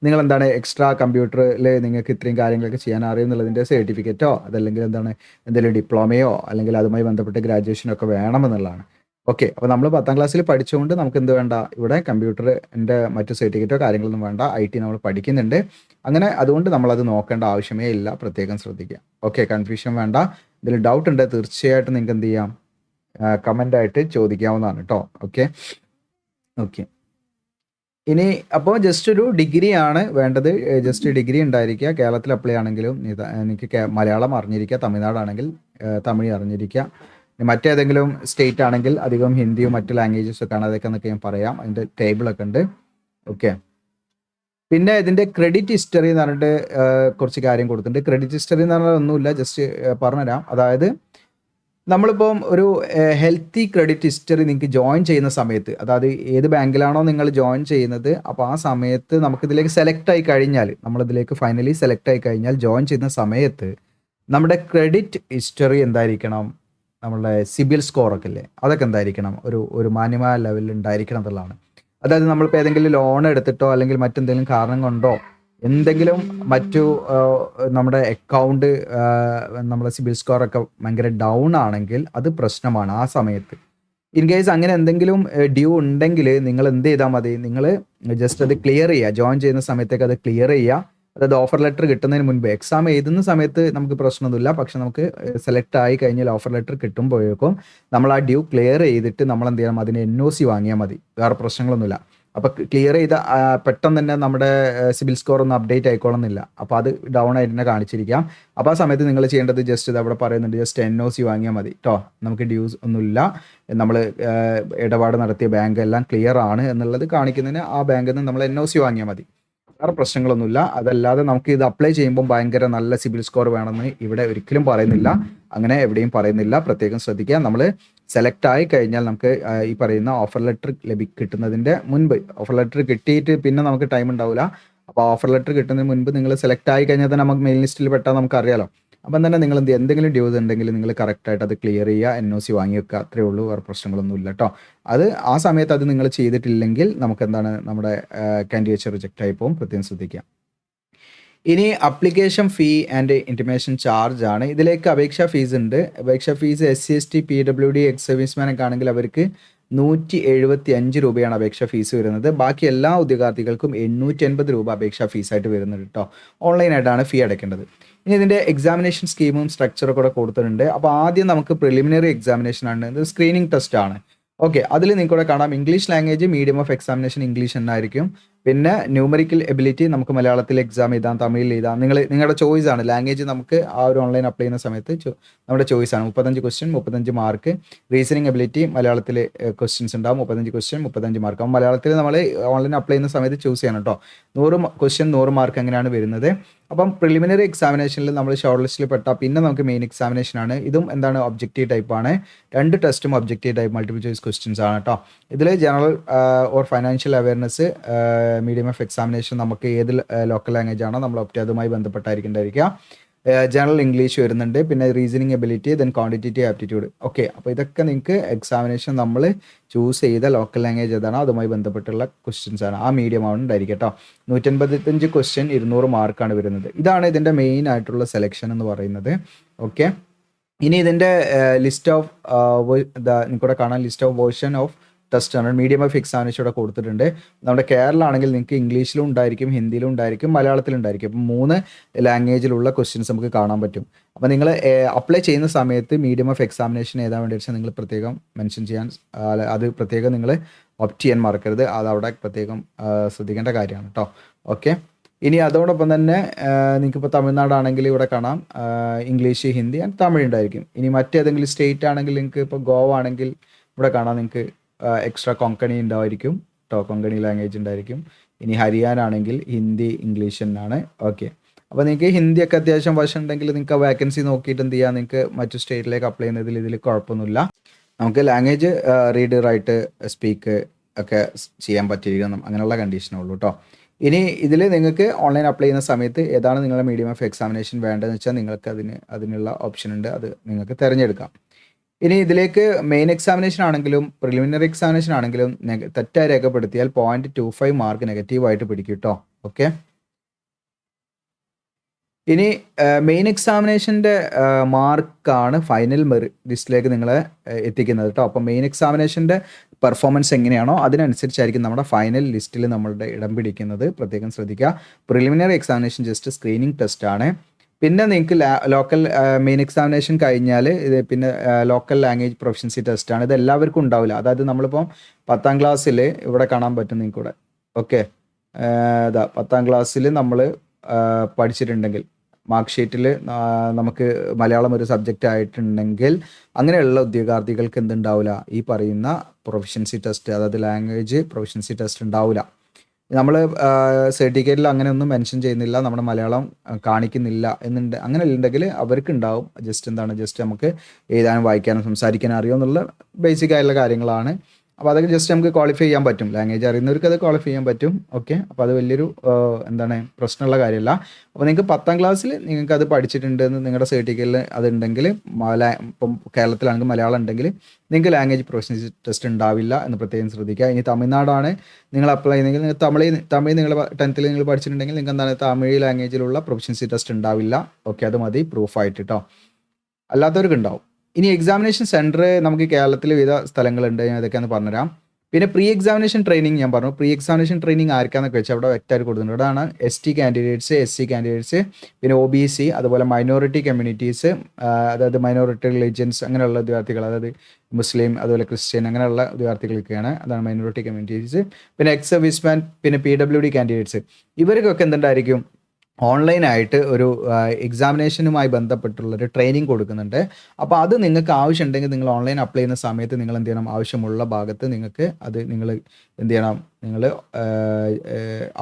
നിങ്ങൾ എന്താണ് എക്സ്ട്രാ കമ്പ്യൂട്ടറിൽ നിങ്ങൾക്ക് ഇത്രയും കാര്യങ്ങളൊക്കെ ചെയ്യാൻ അറിയുമെന്നുള്ളതിൻ്റെ സർട്ടിഫിക്കറ്റോ അതല്ലെങ്കിൽ എന്താണ് എന്തെങ്കിലും ഡിപ്ലോമയോ അല്ലെങ്കിൽ അതുമായി ബന്ധപ്പെട്ട് ഗ്രാജുവേഷനോ ഒക്കെ വേണമെന്നുള്ളതാണ്. ഓക്കെ, അപ്പോൾ നമ്മൾ 10ാം ക്ലാസ്സിൽ പഠിച്ചുകൊണ്ട് നമുക്ക് എന്ത് വേണ്ട, ഇവിടെ കമ്പ്യൂട്ടറിൻ്റെ മറ്റു സർട്ടിഫിക്കറ്റോ കാര്യങ്ങളൊന്നും വേണ്ട. IT നമ്മൾ പഠിക്കുന്നുണ്ട്. അങ്ങനെ അതുകൊണ്ട് നമ്മളത് നോക്കേണ്ട ആവശ്യമേ ഇല്ല. പ്രത്യേകം ശ്രദ്ധിക്കുക. ഓക്കെ, കൺഫ്യൂഷൻ വേണ്ട. ഇതിൽ ഡൗട്ട് ഉണ്ട് തീർച്ചയായിട്ടും നിങ്ങൾക്ക് എന്ത് ചെയ്യാം, കമൻ്റായിട്ട് ചോദിക്കാവുന്നതാണ് കേട്ടോ. ഓക്കെ. ഇനി അപ്പോൾ ജസ്റ്റ് ഒരു ഡിഗ്രിയാണ് വേണ്ടത്. ജസ്റ്റ് ഡിഗ്രി ഉണ്ടായിരിക്കുക. കേരളത്തിൽ അപ്ലൈ ആണെങ്കിലും എനിക്ക് മലയാളം അറിഞ്ഞിരിക്കുക, തമിഴ്നാടാണെങ്കിൽ തമിഴ് അറിഞ്ഞിരിക്കുക. മറ്റേതെങ്കിലും സ്റ്റേറ്റ് ആണെങ്കിൽ അധികം ഹിന്ദിയോ മറ്റു ലാംഗ്വേജസ് ഒക്കെ ആണ്. അതൊക്കെ എന്നൊക്കെ ഞാൻ പറയാം. അതിൻ്റെ ടേബിളൊക്കെ ഉണ്ട്. ഓക്കെ, പിന്നെ ഇതിൻ്റെ ക്രെഡിറ്റ് ഹിസ്റ്ററി എന്ന് പറഞ്ഞിട്ട് കുറച്ച് കാര്യം കൊടുത്തിട്ടുണ്ട്. ക്രെഡിറ്റ് ഹിസ്റ്ററി എന്ന് പറഞ്ഞാൽ ഒന്നുമില്ല, ജസ്റ്റ് പറഞ്ഞുതരാം. അതായത് നമ്മളിപ്പം ഒരു ഹെൽത്തി ക്രെഡിറ്റ് ഹിസ്റ്ററി നിങ്ങൾക്ക് ജോയിൻ ചെയ്യുന്ന സമയത്ത്, അതായത് ഏത് ബാങ്കിലാണോ നിങ്ങൾ ജോയിൻ ചെയ്യുന്നത്, അപ്പോൾ ആ സമയത്ത് നമുക്കിതിലേക്ക് സെലക്ട് ആയി കഴിഞ്ഞാൽ, നമ്മളിതിലേക്ക് ഫൈനലി സെലക്ട് ആയി കഴിഞ്ഞാൽ ജോയിൻ ചെയ്യുന്ന സമയത്ത് നമ്മുടെ ക്രെഡിറ്റ് ഹിസ്റ്ററി എന്തായിരിക്കണം, നമ്മളുടെ സിബിൽ സ്കോറൊക്കെ ഇല്ലേ, അതൊക്കെ എന്തായിരിക്കണം, ഒരു മാന്യമായ ലെവലിൽ ഉണ്ടായിരിക്കണം എന്നുള്ളതാണ്. അതായത് നമ്മളിപ്പോൾ ഏതെങ്കിലും ലോൺ എടുത്തിട്ടോ അല്ലെങ്കിൽ മറ്റെന്തെങ്കിലും കാരണം കൊണ്ടോ എന്തെങ്കിലും മറ്റു നമ്മുടെ അക്കൗണ്ട് നമ്മുടെ സിബിൽ സ്കോറൊക്കെ ഭയങ്കര ഡൗൺ ആണെങ്കിൽ അത് പ്രശ്നമാണ് ആ സമയത്ത്. ഇൻ കേസ് അങ്ങനെ എന്തെങ്കിലും ഡ്യൂ ഉണ്ടെങ്കിൽ നിങ്ങൾ എന്ത് ചെയ്താൽ മതി, നിങ്ങൾ ജസ്റ്റ് അത് ക്ലിയർ ചെയ്യുക. ജോയിൻ ചെയ്യുന്ന സമയത്തേക്ക് അത് ക്ലിയർ ചെയ്യുക. അതായത് ഓഫർ ലെറ്റർ കിട്ടുന്നതിന് മുൻപ്, എക്സാം എഴുതുന്ന സമയത്ത് നമുക്ക് പ്രശ്നമൊന്നുമില്ല. പക്ഷെ നമുക്ക് സെലക്ട് ആയി കഴിഞ്ഞാൽ ഓഫർ ലെറ്റർ കിട്ടുമ്പോഴേക്കും നമ്മൾ ആ ഡ്യൂ ക്ലിയർ ചെയ്തിട്ട് നമ്മൾ എന്ത് ചെയ്യണം, അതിന് NOC വാങ്ങിയാൽ മതി. വേറെ പ്രശ്നങ്ങളൊന്നുമില്ല. അപ്പോൾ ക്ലിയർ ചെയ്ത പെട്ടെന്ന് തന്നെ നമ്മുടെ സിബിൽ സ്കോർ ഒന്നും അപ്ഡേറ്റ് ആയിക്കോളുന്നില്ല. അപ്പോൾ അത് ഡൗൺ ആയിട്ട് തന്നെ കാണിച്ചിരിക്കാം. അപ്പോൾ ആ സമയത്ത് നിങ്ങൾ ചെയ്യേണ്ടത് ജസ്റ്റ് ഇത് അവിടെ പറയുന്നുണ്ട്, ജസ്റ്റ് NOC വാങ്ങിയാൽ മതി കേട്ടോ. നമുക്ക് ഡ്യൂസ് ഒന്നുമില്ല, നമ്മൾ ഇടപാട് നടത്തിയ ബാങ്ക് എല്ലാം ക്ലിയർ ആണ് എന്നുള്ളത് കാണിക്കുന്നതിന് ആ ബാങ്കിൽ നിന്ന് നമ്മൾ NOC വാങ്ങിയാൽ മതി. വേറെ പ്രശ്നങ്ങളൊന്നുമില്ല. അതല്ലാതെ നമുക്ക് ഇത് അപ്ലൈ ചെയ്യുമ്പോൾ ഭയങ്കര നല്ല സിബിൽ സ്കോർ വേണമെന്ന് ഇവിടെ ഒരിക്കലും പറയുന്നില്ല, അങ്ങനെ എവിടെയും പറയുന്നില്ല. പ്രത്യേകം ശ്രദ്ധിക്കുക. നമ്മൾ സെലക്ട് ആയി കഴിഞ്ഞാൽ നമുക്ക് ഈ പറയുന്ന ഓഫർ ലെറ്റർ കിട്ടുന്നതിൻ്റെ മുൻപ്, ഓഫർ ലെറ്റർ കിട്ടിയിട്ട് പിന്നെ നമുക്ക് ടൈം ഉണ്ടാവില്ല. അപ്പോൾ ഓഫർ ലെറ്റർ കിട്ടുന്നതിന് മുൻപ് നിങ്ങൾ സെലക്ട് ആയി കഴിഞ്ഞാൽ തന്നെ നമുക്ക് മെയിൽ ലിസ്റ്റിൽ പെട്ടാൽ നമുക്ക് അറിയാലോ. അപ്പം തന്നെ നിങ്ങൾ എന്തെങ്കിലും ഡ്യൂസ് ഉണ്ടെങ്കിൽ നിങ്ങൾ കറക്റ്റായിട്ട് അത് ക്ലിയർ ചെയ്യുക, NOC വാങ്ങി വെക്കുക. അത്രയേ ഉള്ളൂ, വേറെ പ്രശ്നങ്ങളൊന്നും ഇല്ല കേട്ടോ. അത് ആ സമയത്ത് അത് നിങ്ങൾ ചെയ്തിട്ടില്ലെങ്കിൽ നമുക്ക് എന്താണ്, നമ്മുടെ കാൻഡിഡേറ്റ് റിജക്റ്റ് ആയി പോകും. പ്രത്യേകം ശ്രദ്ധിക്കുക. ഇനി application fee and intimation charge ആണ്. ഇതിലേക്ക് അപേക്ഷാ ഫീസ് ഉണ്ട്. അപേക്ഷാ ഫീസ് SC/ST PWD എക്സ് സർവീസ്മാനൊക്കെ ആണെങ്കിൽ അവർക്ക് 175 രൂപയാണ് അപേക്ഷാ ഫീസ് വരുന്നത്. ബാക്കി എല്ലാ ഉദ്യോഗാർത്ഥികൾക്കും 880 രൂപ അപേക്ഷാ ഫീസായിട്ട് വരുന്നുണ്ട് കേട്ടോ. ഓൺലൈനായിട്ടാണ് ഫീ അടയ്ക്കേണ്ടത്. ഇനി ഇതിൻ്റെ എക്സാമിനേഷൻ സ്കീമും സ്ട്രക്ചറും കൂടെ കൊടുത്തിട്ടുണ്ട്. അപ്പോൾ ആദ്യം നമുക്ക് പ്രിലിമിനറി എക്സാമിനേഷൻ ആണ്, ഇത് സ്ക്രീനിങ് ടെസ്റ്റ് ആണ്. ഓക്കെ, അതിൽ നിങ്ങൾക്കൂടെ കാണാം English language medium of examination English എന്നായിരിക്കും. പിന്നെ ന്യൂമറിക്കൽ എബിലിറ്റി നമുക്ക് മലയാളത്തിൽ എക്സാം എഴുതാം, തമിഴിൽ എഴുതാം. നിങ്ങളുടെ ചോയ്സ് ആണ്. ലാംഗ്വേജ് നമുക്ക് ആ ഒരു ഓൺലൈൻ അപ്ലൈ ചെയ്യുന്ന സമയത്ത് നമ്മുടെ ചോയ്സ് ആണ്. 35 ക്വസ്റ്റ്യൻ 35 മാർക്ക്. റീസണിങ് എബിലിറ്റി മലയാളത്തിൽ ക്വസ്റ്റ്യൻസ് ഉണ്ടാവും, 35 ക്വസ്റ്റ്യൻ 35 മാർക്ക്. അപ്പോൾ മലയാളത്തിൽ നമ്മൾ ഓൺലൈൻ അപ്ലൈ ചെയ്യുന്ന സമയത്ത് ചൂസ് ചെയ്യണം കേട്ടോ. 100 ക്വസ്റ്റ്യൻ 100 മാർക്ക് അങ്ങനെയാണ് വരുന്നത്. അപ്പം പ്രിലിമിനറി എക്സാമിനേഷനിൽ നമ്മൾ ഷോർട്ട് ലിസ്റ്റിൽ പെട്ടാൽ പിന്നെ നമുക്ക് മെയിൻ എക്സാമിനേഷൻ ആണ്. ഇതും എന്താണ്, ഒബ്ജക്റ്റീവ് ടൈപ്പ് ആണ്. 2 ടെസ്റ്റും objective type multiple choice questions ആണ് കേട്ടോ. ഇതിൽ general or financial awareness, medium of examination നമുക്ക് ഏത് ലോക്കൽ ലാംഗ്വേജ് ആണോ നമ്മൾ ഒപ്റ്റ് അതുമായി ബന്ധപ്പെട്ടായിരിക്കും. ജനറൽ ഇംഗ്ലീഷ് വരുന്നുണ്ട്. പിന്നെ reasoning ability, then quantitative aptitude. Okay, അപ്പോൾ ഇതൊക്കെ നിങ്ങൾക്ക് എക്സാമിനേഷൻ നമ്മൾ ചൂസ് ചെയ്ത ലോക്കൽ ലാംഗ്വേജ് ഏതാണോ അതുമായി ബന്ധപ്പെട്ടുള്ള ക്വസ്റ്റ്യൻസ് ആണ്. ആ മീഡിയം ആണ് ഉണ്ടായിരിക്കും കേട്ടോ. 185 ക്വസ്റ്റ്യൻ 200 മാർക്കാണ് വരുന്നത്. ഇതാണ് ഇതിൻ്റെ മെയിൻ ആയിട്ടുള്ള സെലക്ഷൻ എന്ന് പറയുന്നത്. ഓക്കെ, ഇനി ഇതിൻ്റെ ലിസ്റ്റ് ഓഫ് നിങ്ങൾക്കിവിടെ കാണാൻ list of version of test ആണ്, മീഡിയം ഓഫ് എക്സാമിനേഷൻ ഇവിടെ കൊടുത്തിട്ടുണ്ട്. നമ്മുടെ കേരള ആണെങ്കിൽ നിങ്ങൾക്ക് ഇംഗ്ലീഷിലും ഉണ്ടായിരിക്കും, ഹിന്ദിയിലും ഉണ്ടായിരിക്കും, മലയാളത്തിലും ഉണ്ടായിരിക്കും. അപ്പം 3 ലാംഗ്വേജിലുള്ള ക്വസ്റ്റ്യൻസ് നമുക്ക് കാണാൻ പറ്റും. അപ്പോൾ നിങ്ങൾ അപ്ലൈ ചെയ്യുന്ന സമയത്ത് മീഡിയം ഓഫ് എക്സാമിനേഷൻ ഏതാ വേണ്ടി വെച്ചാൽ നിങ്ങൾ പ്രത്യേകം മെൻഷൻ ചെയ്യാൻ, അത് പ്രത്യേകം നിങ്ങൾ ഓപ്റ്റ് ചെയ്യാൻ മറക്കരുത്. അത് അവിടെ പ്രത്യേകം ശ്രദ്ധിക്കേണ്ട കാര്യമാണ് കേട്ടോ. ഓക്കെ. ഇനി അതോടൊപ്പം തന്നെ നിങ്ങൾക്കിപ്പോൾ തമിഴ്നാടാണെങ്കിൽ ഇവിടെ കാണാം ഇംഗ്ലീഷ്, ഹിന്ദി ആൻഡ് തമിഴ് ഉണ്ടായിരിക്കും. ഇനി മറ്റേതെങ്കിലും സ്റ്റേറ്റ് ആണെങ്കിൽ നിങ്ങൾക്ക് ഇപ്പോൾ ഗോവ ആണെങ്കിൽ ഇവിടെ കാണാം നിങ്ങൾക്ക് എക്സ്ട്രാ കൊങ്കണി ഉണ്ടായിരിക്കും കേട്ടോ, കൊങ്കണി ലാംഗ്വേജ് ഉണ്ടായിരിക്കും. ഇനി ഹരിയാന ആണെങ്കിൽ ഹിന്ദി, ഇംഗ്ലീഷ് എന്നാണ്. ഓക്കെ. അപ്പോൾ നിങ്ങൾക്ക് ഹിന്ദിയൊക്കെ അത്യാവശ്യം വശം ഉണ്ടെങ്കിൽ നിങ്ങൾക്ക് വേക്കൻസി നോക്കിയിട്ട് എന്ത് ചെയ്യാം, നിങ്ങൾക്ക് മറ്റു സ്റ്റേറ്റിലേക്ക് അപ്ലൈ ചെയ്യുന്നതിൽ ഇതിൽ കുഴപ്പമൊന്നുമില്ല. നമുക്ക് ലാംഗ്വേജ് റീഡ്, റൈറ്റ്, സ്പീക്ക് ഒക്കെ ചെയ്യാൻ പറ്റിയിരിക്കണം, അങ്ങനെയുള്ള കണ്ടീഷനേ ഉള്ളൂ കേട്ടോ. ഇനി ഇതിൽ നിങ്ങൾക്ക് ഓൺലൈൻ അപ്ലൈ ചെയ്യുന്ന സമയത്ത് ഏതാണ് നിങ്ങളുടെ മീഡിയം ഓഫ് എക്സാമിനേഷൻ വേണ്ടതെന്ന് വെച്ചാൽ നിങ്ങൾക്ക് അതിനുള്ള ഓപ്ഷൻ ഉണ്ട്, അത് നിങ്ങൾക്ക് തിരഞ്ഞെടുക്കാം. ഇനി ഇതിലേക്ക് മെയിൻ എക്സാമിനേഷൻ ആണെങ്കിലും പ്രിലിമിനറി എക്സാമിനേഷൻ ആണെങ്കിലും തെറ്റായി രേഖപ്പെടുത്തിയാൽ 0.25 മാർക്ക് നെഗറ്റീവായിട്ട് പിടിക്കും കേട്ടോ. ഓക്കെ. ഇനി മെയിൻ എക്സാമിനേഷൻ്റെ മാർക്കാണ് ഫൈനൽ മെറിറ്റ് ലിസ്റ്റിലേക്ക് നിങ്ങളെ എത്തിക്കുന്നത് കേട്ടോ. അപ്പോൾ മെയിൻ എക്സാമിനേഷൻ്റെ പെർഫോമൻസ് എങ്ങനെയാണോ അതിനനുസരിച്ചായിരിക്കും നമ്മുടെ ഫൈനൽ ലിസ്റ്റിൽ നമ്മളുടെ ഇടം പിടിക്കുന്നത്. പ്രത്യേകം ശ്രദ്ധിക്കുക. Preliminary examination just screening test ആണ്. പിന്നെ നിങ്ങൾക്ക് ലോക്കൽ മെയിൻ എക്സാമിനേഷൻ കഴിഞ്ഞാൽ ഇത് പിന്നെ ലോക്കൽ ലാംഗ്വേജ് പ്രൊഫഷൻസി ടെസ്റ്റാണ്. ഇത് എല്ലാവർക്കും ഉണ്ടാവില്ല. അതായത് നമ്മളിപ്പം 10ാം ക്ലാസ്സിൽ ഇവിടെ കാണാൻ പറ്റും നിങ്ങൾക്കൂടെ. ഓക്കെ. 10ാം ക്ലാസ്സിൽ നമ്മൾ പഠിച്ചിട്ടുണ്ടെങ്കിൽ മാർക്ക് ഷീറ്റിൽ നമുക്ക് മലയാളം ഒരു സബ്ജക്റ്റ് ആയിട്ടുണ്ടെങ്കിൽ അങ്ങനെയുള്ള ഉദ്യോഗാർത്ഥികൾക്ക് എന്തുണ്ടാവില്ല, ഈ പറയുന്ന പ്രൊഫഷൻസി ടെസ്റ്റ്, അതായത് ലാംഗ്വേജ് പ്രൊഫഷൻസി ടെസ്റ്റ് ഉണ്ടാവില്ല. നമ്മൾ സർട്ടിഫിക്കറ്റിൽ അങ്ങനെയൊന്നും മെൻഷൻ ചെയ്യുന്നില്ല, നമ്മുടെ മലയാളം കാണിക്കുന്നില്ല എന്നുണ്ട്. അങ്ങനെ ഉണ്ടെങ്കിൽ അവർക്ക് ഉണ്ടാവും. ജസ്റ്റ് നമുക്ക് എഴുതാനും വായിക്കാനും സംസാരിക്കാനും അറിയുമെന്നുള്ള ബേസിക് ആയിട്ടുള്ള കാര്യങ്ങളാണ്. അപ്പോൾ അതൊക്കെ ജസ്റ്റ് നമുക്ക് ക്വാളിഫൈ ചെയ്യാൻ പറ്റും. ലാംഗ്വേജ് അറിയുന്നവർക്ക് അത് ക്വാളിഫൈ ചെയ്യാൻ പറ്റും. ഓക്കെ. അപ്പോൾ അത് വലിയൊരു പ്രശ്നമുള്ള കാര്യമല്ല. അപ്പോൾ നിങ്ങൾക്ക് 10ാം ക്ലാസ്സിൽ നിങ്ങൾക്ക് അത് പഠിച്ചിട്ടുണ്ടെന്ന് നിങ്ങളുടെ സർട്ടിഫിക്കറ്റിൽ അതുണ്ടെങ്കിൽ, ഇപ്പം കേരളത്തിലാണെങ്കിൽ മലയാളം ഉണ്ടെങ്കിൽ നിങ്ങൾക്ക് ലാംഗ്വേജ് പ്രൊഫഷണൽ ടെസ്റ്റ് ഉണ്ടാവില്ല എന്ന് പ്രത്യേകം ശ്രദ്ധിക്കുക. ഇനി തമിഴ്നാടാണ് നിങ്ങൾ അപ്ലൈ ചെയ്യുന്നതെങ്കിൽ നിങ്ങൾ തമിഴ് നിങ്ങൾ 10th നിങ്ങൾ പഠിച്ചിട്ടുണ്ടെങ്കിൽ നിങ്ങൾക്ക് തമിഴ് ലാംഗ്വേജിലുള്ള പ്രൊഫഷൻസി ടെസ്റ്റ് ഉണ്ടാവില്ല. ഓക്കെ. അത് മതി പ്രൂഫായിട്ട് കേട്ടോ. അല്ലാത്തവർക്ക് ഉണ്ടാവും. ഇനി എക്സാമിനേഷൻ സെൻറ്റർ നമുക്ക് കേരളത്തിൽ വിവിധ സ്ഥലങ്ങളുണ്ട്, ഞാൻ ഇതൊക്കെയാണ് പറഞ്ഞുതരാം. പിന്നെ പ്രീ എക്സാമിനേഷൻ ട്രെയിനിങ് ഞാൻ പറഞ്ഞു. പ്രീ എക്സാമിനേഷൻ ട്രെയിനിങ് ആർക്കാന്നൊക്കെ വെച്ചാൽ അവിടെ വ്യക്തമായിട്ട് കൊടുക്കുന്നുണ്ട്. അതാണ് ST കാൻഡിഡേറ്റ്സ്, SC കാൻഡിഡേറ്റ്സ്, പിന്നെ OBC, അതുപോലെ മൈനോറിറ്റി കമ്മ്യൂണിറ്റീസ്, അതായത് മൈനോറിറ്റി റിലീജിയൻസ് അങ്ങനെയുള്ള വിദ്യാർത്ഥികൾ, അതായത് മുസ്ലിം, അതുപോലെ ക്രിസ്ത്യൻ അങ്ങനെയുള്ള വിദ്യാർത്ഥികൾക്കാണ്. അതാണ് മൈനോറിറ്റി കമ്മ്യൂണിറ്റീസ്. പിന്നെ എക്സ് സർവീസ്മാൻ, പിന്നെ PWD കാൻഡിഡേറ്റ്സ്, ഇവർക്കൊക്കെ എന്തുണ്ടായിരിക്കും, ഓൺലൈനായിട്ട് ഒരു എക്സാമിനേഷനുമായി ബന്ധപ്പെട്ടുള്ളൊരു ട്രെയിനിങ് കൊടുക്കുന്നുണ്ട്. അപ്പോൾ അത് നിങ്ങൾക്ക് ആവശ്യമുണ്ടെങ്കിൽ നിങ്ങൾ ഓൺലൈൻ അപ്ലൈ ചെയ്യുന്ന സമയത്ത് നിങ്ങൾ എന്ത് ചെയ്യണം, ആവശ്യമുള്ള ഭാഗത്ത് നിങ്ങൾക്ക് അത് നിങ്ങൾ എന്ത് ചെയ്യണം, നിങ്ങൾ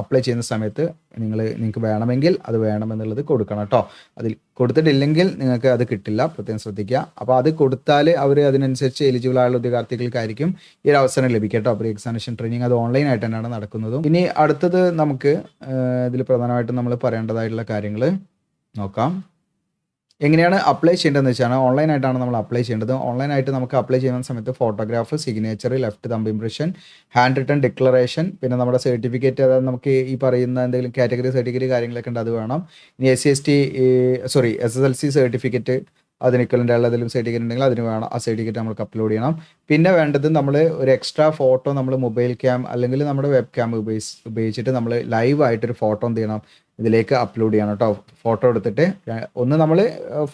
അപ്ലൈ ചെയ്യുന്ന സമയത്ത് നിങ്ങൾക്ക് വേണമെങ്കിൽ അത് വേണമെന്നുള്ളത് കൊടുക്കണം കേട്ടോ. അതിൽ കൊടുത്തിട്ടില്ലെങ്കിൽ നിങ്ങൾക്ക് അത് കിട്ടില്ല, പ്രത്യേകം ശ്രദ്ധിക്കുക. അപ്പോൾ അത് കൊടുത്താൽ അവർ അതിനനുസരിച്ച് എലിജിബിൾ ആയുള്ള ഉദ്യോഗാർത്ഥികൾക്കായിരിക്കും ഈ ഒരു അവസരം ലഭിക്കുക കേട്ടോ. പ്രീ എക്സാമിനേഷൻ ട്രെയിനിങ് അത് ഓൺലൈനായിട്ട് തന്നെയാണ് നടക്കുന്നതും. ഇനി അടുത്തത് നമുക്ക് ഇതിൽ പ്രധാനമായിട്ടും നമ്മൾ പറയേണ്ടതായിട്ടുള്ള കാര്യങ്ങൾ നോക്കാം. എങ്ങനെയാണ് അപ്ലൈ ചെയ്യേണ്ടതെന്ന് വെച്ചാൽ ഓൺലൈനായിട്ടാണ് നമ്മൾ അപ്ലൈ ചെയ്യേണ്ടത്. ഓൺലൈനായിട്ട് നമുക്ക് അപ്ലൈ ചെയ്യുന്ന സമയത്ത് photograph, signature, left thumb impression, hand written declaration, പിന്നെ നമ്മുടെ സർട്ടിഫിക്കറ്റ്, അതായത് നമുക്ക് ഈ പറയുന്ന എന്തെങ്കിലും കാറ്റഗറി സർട്ടിഫിക്കറ്റ് കാര്യങ്ങളൊക്കെ ഉണ്ട്, അത് വേണം. ഇനി SSLC സർട്ടിഫിക്കറ്റ്, അതിന് ഇക്വലൻ്റ് ആയുള്ള ഏതെങ്കിലും സർട്ടിഫിക്കറ്റ് ഉണ്ടെങ്കിൽ അതിന് വേണം, ആ സർട്ടിഫിക്കറ്റ് നമുക്ക് അപ്ലോഡ് ചെയ്യണം. പിന്നെ വേണ്ടത് നമ്മൾ ഒരു എക്സ്ട്രാ ഫോട്ടോ നമ്മൾ മൊബൈൽ ക്യാം അല്ലെങ്കിൽ നമ്മുടെ വെബ് ക്യാം ഉപയോഗിച്ചിട്ട് നമ്മൾ ലൈവായിട്ടൊരു ഫോട്ടോ എന്ത് ചെയ്യണം, ഇതിലേക്ക് അപ്ലോഡ് ചെയ്യണം കേട്ടോ. ഫോട്ടോ എടുത്തിട്ട് ഒന്ന് നമ്മൾ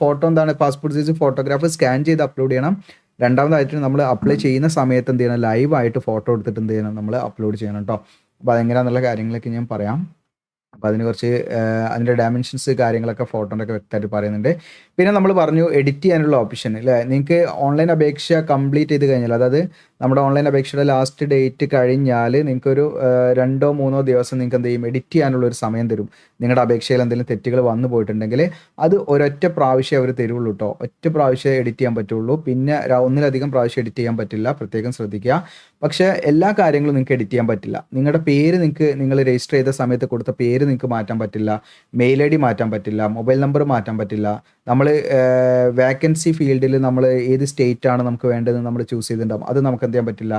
photo passport size photograph scan ചെയ്ത് അപ്ലോഡ് ചെയ്യണം. രണ്ടാമതായിട്ട് നമ്മൾ അപ്ലൈ ചെയ്യുന്ന സമയത്ത് എന്ത് ചെയ്യണം, ലൈവായിട്ട് ഫോട്ടോ എടുത്തിട്ട് എന്ത് ചെയ്യണം, നമ്മൾ അപ്ലോഡ് ചെയ്യണം കേട്ടോ. അപ്പോൾ അതെങ്ങനെയാണെന്നുള്ള കാര്യങ്ങളൊക്കെ ഞാൻ പറയാം. അപ്പോൾ അതിന് കുറച്ച് അതിൻ്റെ ഡയമെൻഷൻസ് കാര്യങ്ങളൊക്കെ ഫോട്ടോൻ്റെ ഒക്കെ വ്യക്തമായിട്ട് പറയുന്നുണ്ട്. പിന്നെ നമ്മൾ പറഞ്ഞു എഡിറ്റ് ചെയ്യാനുള്ള ഓപ്ഷൻ അല്ലേ. നിങ്ങൾക്ക് ഓൺലൈൻ അപേക്ഷ കംപ്ലീറ്റ് ചെയ്ത് കഴിഞ്ഞാൽ, അതായത് നമ്മുടെ ഓൺലൈൻ അപേക്ഷയുടെ ലാസ്റ്റ് ഡേറ്റ് കഴിഞ്ഞാൽ നിങ്ങൾക്കൊരു 2-3 ദിവസം നിങ്ങൾക്ക് എന്ത് ചെയ്യും, എഡിറ്റ് ചെയ്യാനുള്ള ഒരു സമയം തരും. നിങ്ങളുടെ അപേക്ഷയിൽ എന്തെങ്കിലും തെറ്റുകൾ വന്നു പോയിട്ടുണ്ടെങ്കിൽ അത് ഒരൊറ്റ പ്രാവശ്യം അവർ തരുള്ളൂ കേട്ടോ. ഒറ്റ പ്രാവശ്യം എഡിറ്റ് ചെയ്യാൻ പറ്റുള്ളൂ. പിന്നെ ഒന്നിലധികം പ്രാവശ്യം എഡിറ്റ് ചെയ്യാൻ പറ്റില്ല, പ്രത്യേകം ശ്രദ്ധിക്കുക. പക്ഷേ എല്ലാ കാര്യങ്ങളും നിങ്ങൾക്ക് എഡിറ്റ് ചെയ്യാൻ പറ്റില്ല. നിങ്ങളുടെ പേര് നിങ്ങൾ രജിസ്റ്റർ ചെയ്ത സമയത്ത് കൊടുത്ത പേര് നിങ്ങൾക്ക് മാറ്റാൻ പറ്റില്ല, മെയിൽ ID മാറ്റാൻ പറ്റില്ല, മൊബൈൽ നമ്പർ മാറ്റാൻ പറ്റില്ല. നമ്മൾ വേക്കൻസി ഫീൽഡിൽ നമ്മൾ ഏത് സ്റ്റേറ്റ് ആണ് നമുക്ക് വേണ്ടതെന്ന് നമ്മൾ ചൂസ് ചെയ്തിട്ടുണ്ടാകും, അത് നമുക്ക് എന്ത് ചെയ്യാൻ പറ്റില്ല,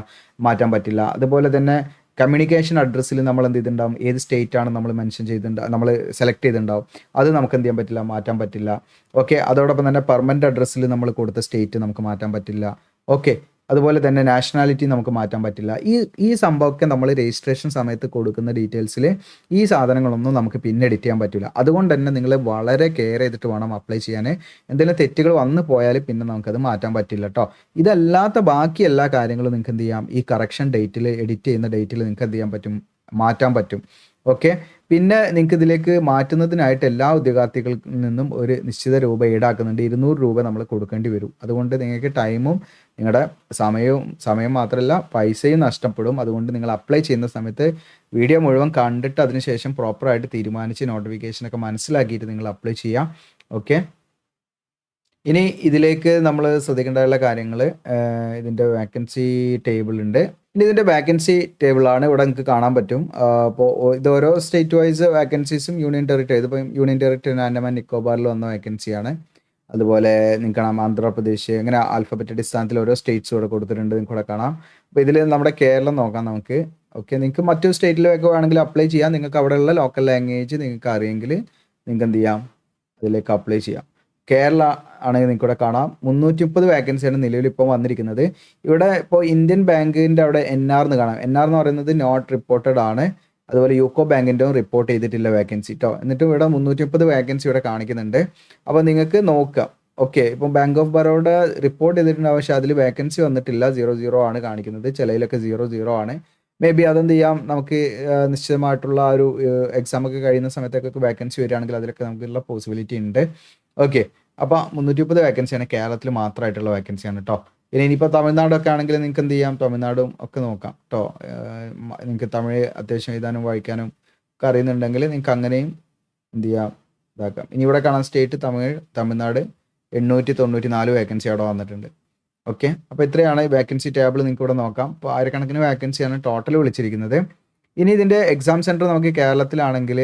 മാറ്റാൻ പറ്റില്ല. അതുപോലെ തന്നെ കമ്മ്യൂണിക്കേഷൻ അഡ്രസ്സിൽ നമ്മൾ എന്ത് ചെയ്തിട്ടുണ്ടാവും, ഏത് സ്റ്റേറ്റ് ആണ് നമ്മൾ മെൻഷൻ ചെയ്തിട്ടുണ്ടാവും, നമ്മൾ സെലക്ട് ചെയ്തിട്ടുണ്ടാവും, അത് നമുക്ക് എന്ത് ചെയ്യാൻ പറ്റില്ല, മാറ്റാൻ പറ്റില്ല. ഓക്കെ, അതോടൊപ്പം തന്നെ പെർമനൻറ്റ് അഡ്രസ്സിൽ നമ്മൾ കൊടുത്ത സ്റ്റേറ്റ് നമുക്ക് മാറ്റാൻ പറ്റില്ല. ഓക്കെ, അതുപോലെ തന്നെ നാഷണാലിറ്റി നമുക്ക് മാറ്റാൻ പറ്റില്ല. ഈ സംഭവമൊക്കെ നമ്മൾ രജിസ്ട്രേഷൻ സമയത്ത് കൊടുക്കുന്ന ഡീറ്റെയിൽസിൽ ഈ സാധനങ്ങളൊന്നും നമുക്ക് പിന്നെ എഡിറ്റ് ചെയ്യാൻ പറ്റില്ല. അതുകൊണ്ട് തന്നെ നിങ്ങൾ വളരെ കെയർ ചെയ്തിട്ട് വേണം അപ്ലൈ ചെയ്യാൻ. എന്തെങ്കിലും തെറ്റുകൾ വന്നു പോയാൽ പിന്നെ നമുക്കത് മാറ്റാൻ പറ്റില്ല കേട്ടോ. ഇതല്ലാത്ത ബാക്കി എല്ലാ കാര്യങ്ങളും നിങ്ങൾക്ക് എന്ത് ചെയ്യാം, ഈ കറക്ഷൻ ഡേറ്റിൽ, എഡിറ്റ് ചെയ്യുന്ന ഡേറ്റിൽ നിങ്ങൾക്ക് എന്ത് ചെയ്യാൻ പറ്റും, മാറ്റാൻ പറ്റും. ഓക്കെ, പിന്നെ നിങ്ങൾക്ക് ഇതിലേക്ക് മാറ്റുന്നതിനായിട്ട് എല്ലാ ഉദ്യോഗാർത്ഥികളിൽ നിന്നും ഒരു നിശ്ചിത രൂപ ഈടാക്കുന്നുണ്ട്. 200 രൂപ നമ്മൾ കൊടുക്കേണ്ടി വരും. അതുകൊണ്ട് നിങ്ങൾക്ക് ടൈമും നിങ്ങളുടെ സമയം മാത്രമല്ല പൈസയും നഷ്ടപ്പെടും. അതുകൊണ്ട് നിങ്ങൾ അപ്ലൈ ചെയ്യുന്ന സമയത്ത് വീഡിയോ മുഴുവൻ കണ്ടിട്ട് അതിനുശേഷം പ്രോപ്പറായിട്ട് തീരുമാനിച്ച് നോട്ടിഫിക്കേഷനൊക്കെ മനസ്സിലാക്കിയിട്ട് നിങ്ങൾ അപ്ലൈ ചെയ്യാം. ഓക്കെ, ഇനി ഇതിലേക്ക് നമ്മൾ ശ്രദ്ധിക്കേണ്ടതായുള്ള കാര്യങ്ങൾ, ഇതിൻ്റെ വാക്കൻസി ടേബിൾ ഉണ്ട്. ഇനി ഇതിൻ്റെ വാക്കൻസി ടേബിളാണ് ഇവിടെ നിങ്ങൾക്ക് കാണാൻ പറ്റും. അപ്പോൾ ഇത് ഓരോ സ്റ്റേറ്റ് വൈസ് വാക്കൻസീസും യൂണിയൻ ടെറിട്ടറി, ഇതിപ്പം യൂണിയൻ ടെറിട്ടറി ആൻഡമാൻ നിക്കോബാറിൽ വന്ന വാക്കൻസിയാണ്. അതുപോലെ നിങ്ങൾക്ക് കാണാം ആന്ധ്രാപ്രദേശ്, ഇങ്ങനെ ആൽഫബറ്റ് അടിസ്ഥാനത്തിൽ ഓരോ സ്റ്റേറ്റ്സ് ഇവിടെ കൊടുത്തിട്ടുണ്ട്, നിങ്ങൾക്ക് ഇവിടെ കാണാം. അപ്പോൾ ഇതിൽ നമ്മുടെ കേരളം നോക്കാം നമുക്ക്. ഓക്കെ, നിങ്ങൾക്ക് മറ്റു സ്റ്റേറ്റിലൊക്കെ വേണമെങ്കിൽ അപ്ലൈ ചെയ്യാം. നിങ്ങൾക്ക് അവിടെയുള്ള ലോക്കൽ ലാംഗ്വേജ് നിങ്ങൾക്ക് അറിയെങ്കിൽ നിങ്ങൾക്ക് എന്ത് ചെയ്യാം, അതിലേക്ക് അപ്ലൈ ചെയ്യാം. കേരള ആണെങ്കിൽ നിങ്ങൾക്ക് ഇവിടെ കാണാം 330 വാക്കൻസിയാണ് നിലവിൽ ഇപ്പോൾ വന്നിരിക്കുന്നത്. ഇവിടെ ഇപ്പോൾ ഇന്ത്യൻ ബാങ്കിൻ്റെ അവിടെ NR എന്ന് കാണാം. NR എന്ന് പറയുന്നത് നോട്ട് റിപ്പോർട്ടഡ് ആണ്. അതുപോലെ യൂക്കോ ബാങ്കിൻ്റെ റിപ്പോർട്ട് ചെയ്തിട്ടില്ല വാക്കൻസി കേട്ടോ. എന്നിട്ടും ഇവിടെ 330 വാക്കൻസി ഇവിടെ കാണിക്കുന്നുണ്ട്. അപ്പോൾ നിങ്ങൾക്ക് നോക്കാം. ഓക്കെ, ഇപ്പം ബാങ്ക് ഓഫ് ബറോഡ റിപ്പോർട്ട് ചെയ്തിട്ടുണ്ടാവും, പക്ഷേ അതിൽ വാക്കൻസി വന്നിട്ടില്ല, 00 ആണ് കാണിക്കുന്നത്. ചിലയിലൊക്കെ 00 ആണ്. മേ ബി അതെന്ത് ചെയ്യാം, നമുക്ക് നിശ്ചിതമായിട്ടുള്ള ഒരു എക്സാമൊക്കെ കഴിയുന്ന സമയത്തൊക്കെ വാക്കൻസി വരികയാണെങ്കിൽ അതിലൊക്കെ നമുക്കുള്ള പോസിബിലിറ്റി ഉണ്ട്. ഓക്കെ, അപ്പോൾ 330 വാക്കൻസിയാണ് കേരളത്തിൽ മാത്രമായിട്ടുള്ള വാക്കൻസിയാണ് കേട്ടോ. പിന്നെ ഇനിയിപ്പോൾ തമിഴ്നാടൊക്കെ ആണെങ്കിൽ നിങ്ങൾക്ക് എന്ത് ചെയ്യാം, തമിഴ്നാടും ഒക്കെ നോക്കാം കേട്ടോ. നിങ്ങൾക്ക് തമിഴ് അത്യാവശ്യം എഴുതാനും വായിക്കാനും ഒക്കെ അറിയുന്നുണ്ടെങ്കിൽ നിങ്ങൾക്ക് അങ്ങനെയും എന്ത് ചെയ്യാം, ഇതാക്കാം. ഇനി ഇവിടെ കാണാൻ സ്റ്റേറ്റ് തമിഴ്നാട് 894 വാക്കൻസി അവിടെ വന്നിട്ടുണ്ട്. ഓക്കെ, അപ്പോൾ ഇത്രയാണ് വാക്കൻസി ടേബിൾ, നിങ്ങൾക്ക് ഇവിടെ നോക്കാം. അപ്പോൾ ആയിരക്കണക്കിന് വാക്കൻസിയാണ് ടോട്ടൽ വിളിച്ചിരിക്കുന്നത്. ഇനി ഇതിൻ്റെ എക്സാം സെൻറ്റർ നമുക്ക് കേരളത്തിലാണെങ്കിൽ